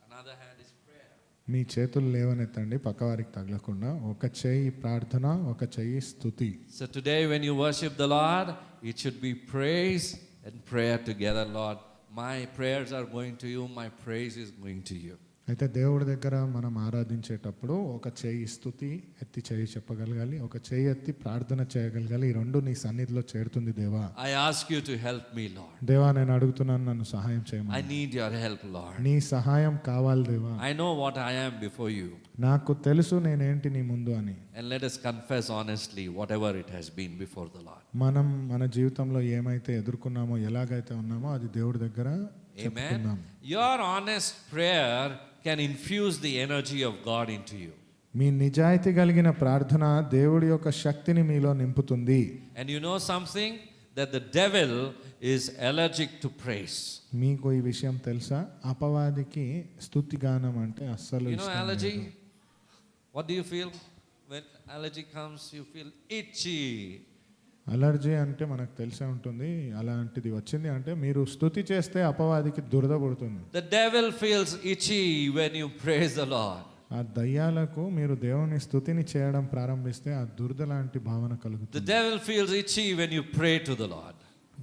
another hand is prayer. మీ చేతులు లేవనెత్తండి పక్కవారికి తగలకుండా. ఒక చెయ్యి ప్రార్థన, ఒక చెయ్యి స్తుతి. So today when you worship the Lord, it should be praise and prayer together. Lord, my prayers are going to you, my praise is going to you. అయితే దేవుడి దగ్గర మనం ఆరాధించేటప్పుడు ఒక చెయ్యి స్తుతి ఎత్తి చెయ్యి చెప్పగలగాలి, ఒక చెయ్యి ఎత్తి ప్రార్థన చేయగలగాలి. ఈ రెండు నీ సన్నిధిలో చేరుతుంది దేవా. I ask you to help me, Lord. దేవా నేను అడుగుతున్నాను, నన్ను సహాయం I చేయమని. need your help, Lord. నీ సహాయం కావాలి దేవా. I know what I am before you. నాకు తెలుసు నేనేంటి నీ ముందు అని. And let us confess honestly whatever it has been before the Lord. మనం మన జీవితంలో ఏమైతే ఎదుర్కొన్నామో, ఎలాగైతే ఉన్నామో అది దేవుడి దగ్గర చెప్పుకుందాం. Amen. Your honest prayer can infuse the energy of God into you. మీ నిజాయితీ కలిగిన ప్రార్థన దేవుడి యొక్క శక్తిని మీలో నింపుతుంది. And you know something? That the devil is allergic to praise. మీకు ఈ విషయం తెలుసా? అపవాదికి స్తుతి గానం అంటే అస్సలు You know ఇష్టం allergy? లేదు. What do you feel? When allergy comes, you feel itchy. Allergy అంటే మనకు తెలిసే ఉంటుంది. అలాంటిది వచ్చింది అంటే మీరు స్తుతి చేస్తే అపవాదికి దురద పుడుతుంది. The devil feels itchy when you praise the Lord. ఆ దయ్యాలకు మీరు దేవుని స్తుతిని చేయడం ప్రారంభిస్తే ఆ దురద లాంటి భావన The కలుగుతుంది. devil feels itchy when you pray to the Lord.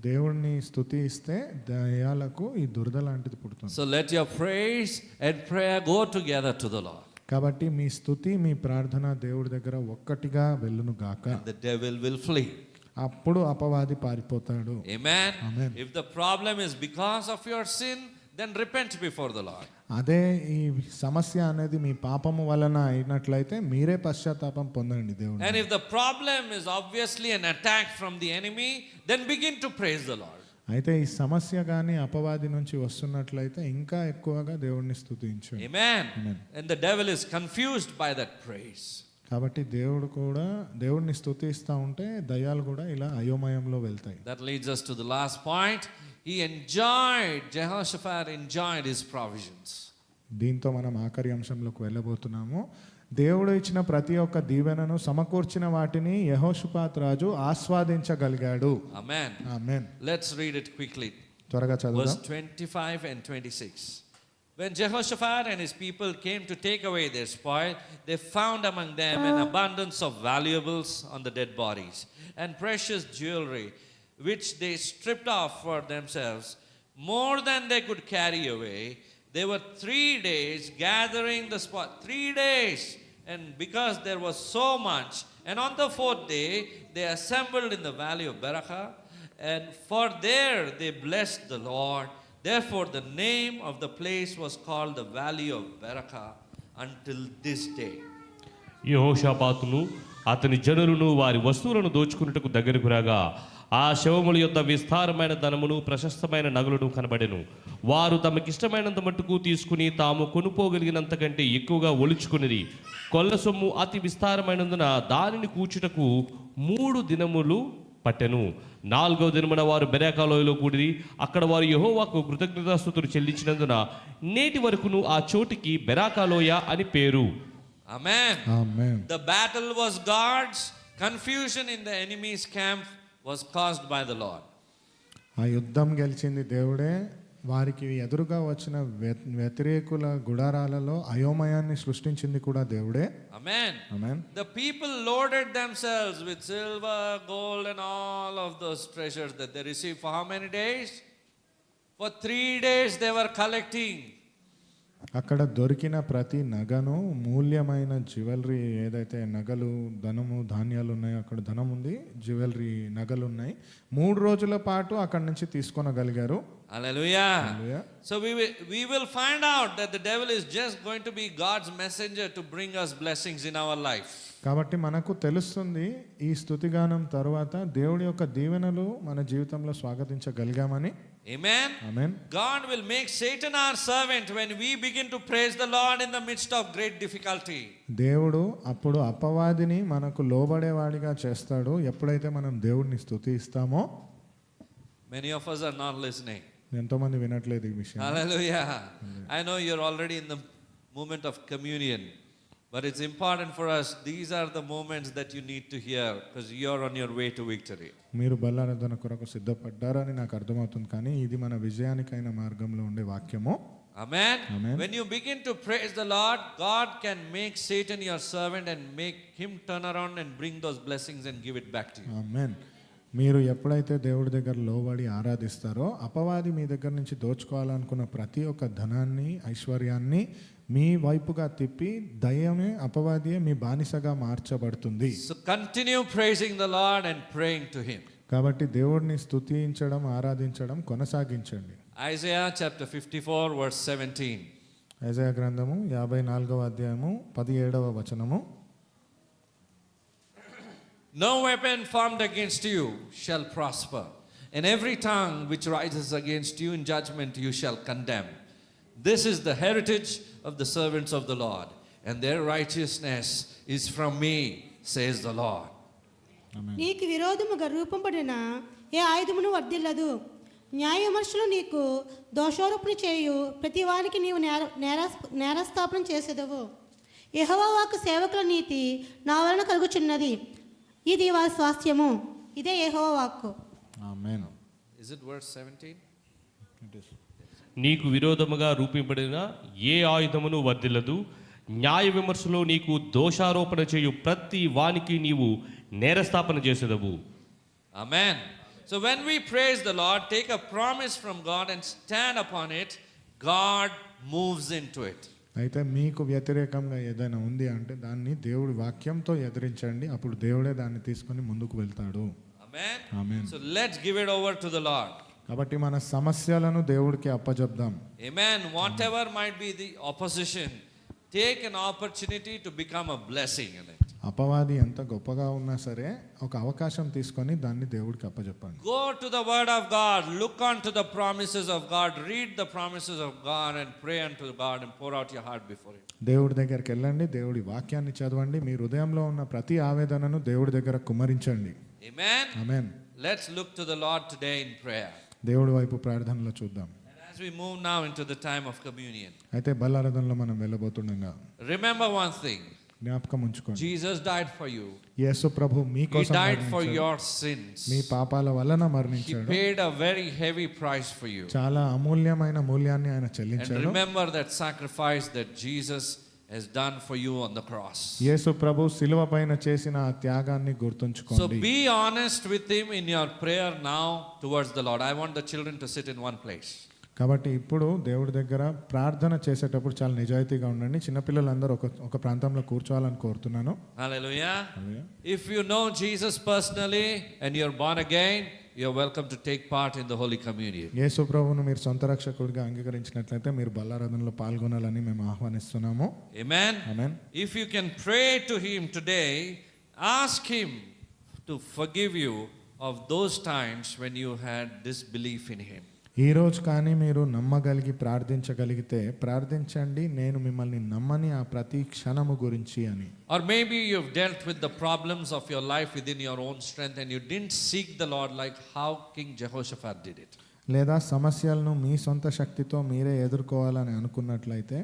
దేవుణ్ణి స్తుతి ఇస్తే దయ్యాలకు ఈ దురద లాంటిది పుడుతుంది. So let your praise and prayer go together to the Lord. కాబట్టి మీ స్తుతి మీ ప్రార్థన దేవుడి దగ్గర ఒక్కటిగా వెళ్ళును గాక. And the devil will flee. అప్పుడు అపవాది పారిపోతాడు. Amen. Amen. If the problem is because of your sin, then repent before the Lord. అదే ఈ సమస్య అనేది మీ పాపము వలన అయినట్లయితే మీరే పశ్చాత్తాపం పొందండి దేవుడు. And if the problem is obviously an attack from the enemy, then begin to praise the Lord. అయితే ఈ సమస్య కానీ అపవాది నుంచి వస్తున్నట్లయితే ఇంకా ఎక్కువగా దేవుడిని స్తుతించండి. Amen. Amen. And the devil is confused by that praise. కాబట్టి దేవుడు కూడా దేవుడిని స్తుతిస్తూ ఉంటే దయ్యాలు కూడా ఇలా అయోమయంలో వెళ్తాయి. That leads us to the last point. Jehoshaphat enjoyed his provisions. దీంతో మనం ఆఖరి అంశంలోకి వెళ్ళబోతున్నాము. దేవుడు ఇచ్చిన ప్రతి ఒక్క దీవెనను సమకూర్చిన వాటిని యెహోషాపాతు రాజు ఆస్వాదించగలిగాడు. Amen. Amen. Let's read it quickly. త్వరగా Verse చదువుదాం. 25 and 26. When Jehoshaphat and his people came to take away their spoil, they found among them an abundance of valuables on the dead bodies and precious jewelry, which they stripped off for themselves, more than they could carry away. They were 3 days gathering the spoil. 3 days. And because there was so much, and on the 4th day, they assembled in the valley of Berakah, and for there they blessed the Lord. Therefore, the name of the place was called the Valley of Berakah until this day. యెహోషాపాతును అతని జనులను వారి వస్తువులను దోచుకున్నట్టుకు దగ్గరకు రాగా ఆ శవముల యొద్ద విస్తారమైన ధనమును ప్రశస్తమైన నగలును కనబడెను. వారు తమకిష్టమైనంత మట్టుకు తీసుకుని తాము కొనుక్కోగలిగినంత కంటే ఎక్కువగా ఒలుచుకునిది. కొల్ల సొమ్ము అతి విస్తారమైనందున దానిని కూర్చుటకు 3 దినములు పట్టెను. 4వ దినమున వారు బెరాకాలోయలో కూడిరి. అక్కడ వారు యెహోవాకు కృతజ్ఞతాస్తుతులు చెల్లించినందున నేటి వరకును ఆ చోటికి బెరాకాలోయ అని పేరు. Amen. Amen. The battle was God's. Confusion in the enemy's camp was caused by the Lord. ఆ యుద్ధం గెలిచింది దేవుడే. వారికి ఎదురుగా వచ్చిన వ్యతిరేకుల గుడారాలలో అయోమయాన్ని సృష్టించింది కూడా దేవుడే. Amen. Amen. The people loaded themselves with silver, gold, and all of those treasures that they received for how many days? For 3 days they were collecting. అక్కడ దొరికిన ప్రతి నగను మూల్యమైన జ్యువెలరీ, ఏదైతే నగలు, ధనము, ధాన్యాలు ఉన్నాయో అక్కడ ధనం ఉంది, జ్యువెలరీ, నగలు ఉన్నాయి. 3 రోజుల పాటు అక్కడి నుంచి తీసుకొనగలిగారు. Hallelujah. Hallelujah. So we will find out that the devil is just going to be God's messenger to bring us blessings in our life. కాబట్టి మనకు తెలుస్తుంది ఈ స్తుతిగానం తర్వాత దేవుడి యొక్క దీవెనలు మన జీవితంలో స్వాగతించగలిగామని. Amen. Amen. God will make Satan our servant when we begin to praise the Lord in the midst of great difficulty. దేవుడు అప్పుడు అపవాదిని మనకు లోబడేవాడిగా చేస్తాడు ఎప్పుడైతే మనం దేవుడిని స్తుతిస్తామో. Many of us are not listening. ఎంతోమంది వినట్లేదు ఈ విషయం. Hallelujah. I know you're already in the moment of communion, but it's important for us. These are the moments that you need to hear because you're on your way to victory. మీరు బల్లారాధన కొరకు సిద్ధపడ్డారని నాకు అర్థమవుతుంది, కానీ ఇది మన విజయానికైన మార్గంలో ఉండే వాక్యము. Amen. Amen. When you begin to praise the Lord, God can make Satan your servant and make him turn around and bring those blessings and give it back to you. ఆమేన్. మీరు ఎప్పుడైతే దేవుడి దగ్గర లోబడి ఆరాధిస్తారో అపవాది మీ దగ్గర నుంచి దోచుకోవాలనుకున్న ప్రతి ఒక్క ధనాన్ని, ఐశ్వర్యాన్ని మీ వైపుగా తిప్పి దయ్యమే, అపవాదియే మీ బానిసగా మార్చబడుతుంది. So continue praising the Lord and praying to him. కాబట్టి దేవుడిని స్తుతించడం, ఆరాధించడం కొనసాగించండి. Isaiah chapter 54 verse 17. యెషయా గ్రంథము 54వ అధ్యాయము 17వ వచనము. No weapon formed against you shall prosper, and every tongue which rises against you in judgment you shall condemn. This is the heritage of the servants of the Lord, and their righteousness is from me, says the Lord. నీకు విరోధముగా రూపంపడిన ఏ ఆయుధమును వర్ధిల్లదు. న్యాయ విమర్శలు నీకు దోషారోపణ చేయు ప్రతివానికి నీవు నేరస్థాపన చేసేదవు. యెహోవా వాక్కు సేవకుల నీతి నా వలన కలుగుచున్నది, ఇది వారి స్వాస్థ్యము. ఇదే యెహోవా వాక్కు. ఆమేన్. Is it verse 17? నీకు విరోధముగా రూపింపబడిన ఏ ఆయుధమును వర్ధిల్లదు. న్యాయ విమర్శలో నీకు దోషారోపణ చేయు ప్రతి వానికి నీవు నేరస్థాపన చేసేదవు. Amen. So when we praise the Lord, take a promise from God and stand upon it, God moves into it. అయితే మీకు వ్యతిరేకంగా ఏదైనా ఉంది అంటే దాన్ని దేవుడి వాక్యంతో ఎదిరించండి, అప్పుడు దేవుడే దాన్ని తీసుకొని ముందుకు వెళ్తాడు. Amen. Amen. So let's give it over to the Lord. కాబట్టి మన సమస్యలను దేవుడికి అప్పజెప్దాం. Amen. Whatever might be the opposition, take an opportunity to become a blessing in it. అపవాది ఎంత గొప్పగా ఉన్నా సరే ఒక అవకాశం తీసుకొని దాన్ని దేవుడికి అప్పజెప్పండి. Go to the word of God, look unto the promises of God, read the promises of God and pray unto God and pour out your heart before him. దేవుడి దగ్గరికి వెళ్ళండి, దేవుడి వాక్యాన్ని చదవండి, మీ హృదయంలో ఉన్న ప్రతి ఆవేదనను దేవుడి దగ్గర కుమ్మరించండి. Amen. Amen. Let's look to the Lord today in prayer. దేవుడి వైపు ప్రార్థనలో చూద్దాం. And as we move now into the time of communion, అయితే బల్లారాధనలో మనం వెళ్ళబోతుండగా remember one thing. జ్ఞాపకం ఉంచుకోండి, Jesus died for you. Yesu Prabhu He మీకోసం died for మరణించాడు. your sins. మీ పాపాల వలన He మరణించాడు. paid a very heavy price for you. చాలా అమూల్యమైన మూల్యాన్ని ఆయన And చెల్లించాడు. remember that sacrifice that Jesus has done for you on the cross. యేసు ప్రభు శిలువ పైన చేసిన ఆ త్యాగాన్ని So గుర్తుంచుకోండి. be honest with him in your prayer now towards the Lord. I want the children to sit in one place. కాబట్టి ఇప్పుడు దేవుడి దగ్గర ప్రార్థన చేసేటప్పుడు చాలా నిజాయితీగా ఉండండి. చిన్నపిల్లలందరూ ఒక ప్రాంతంలో కూర్చోవాలని కోరుతున్నాను. Hallelujah. If you know Jesus personally and you're born again, you're welcome to take part in the Holy Communion. యేసు ప్రభువును మీరు సొంత రక్షకుడిగా అంగీకరించినట్లయితే మీరు బల్లారాధనలో పాల్గొనాలని మేము ఆహ్వానిస్తున్నాము. Amen. Amen. If you can pray to him today, ask him to forgive you of those times when you had disbelief in him. ఈ రోజు కానీ మీరు నమ్మగలిగి ప్రార్థించగలిగితే ప్రార్థించండి, నేను మిమ్మల్ని నమ్మని ఆ ప్రతి క్షణము గురించి అని. Or maybe you've dealt with the problems of your life within your own strength and you didn't seek the Lord like how King Jehoshaphat did it. లేదా సమస్యలను మీ సొంత శక్తితో మీరే ఎదుర్కోవాలని అనుకున్నట్లయితే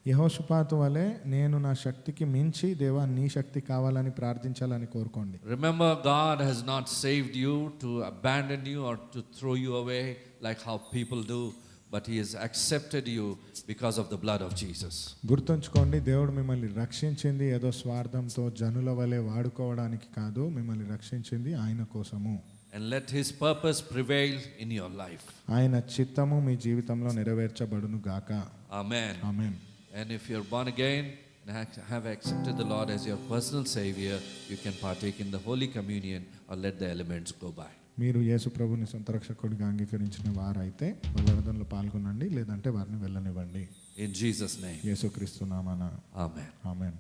యెహోషాపాతు వలె నేను నా శక్తికి మించి దేవా నీ శక్తి కావాలని ప్రార్థించాలని కోరుకోండి. Remember, God has not saved you to abandon you or to throw you away like how people do, but He has accepted you because of the blood of Jesus. గుర్తుంచుకోండి, దేవుడు మిమ్మల్ని రక్షించింది ఏదో స్వార్థంతో జనుల వలె వాడుకోవడానికి కాదు, మిమ్మల్ని రక్షించింది ఆయన కోసము. And let His purpose prevail in your life. ఆయన చిత్తము మీ జీవితంలో నెరవేర్చబడును గాక. Amen. Amen. And if you're born again and have accepted the Lord as your personal Savior, you can partake in the Holy Communion or let the elements go by. మీరు యేసు ప్రభుని సొంత రక్షకుడిగా అంగీకరించిన వారైతే బలిదానంలో పాల్గొనండి, లేదంటే వారిని వెళ్ళనివ్వండి. In Jesus' name. యేసుక్రీస్తు నామమున Amen. ఆమేన్.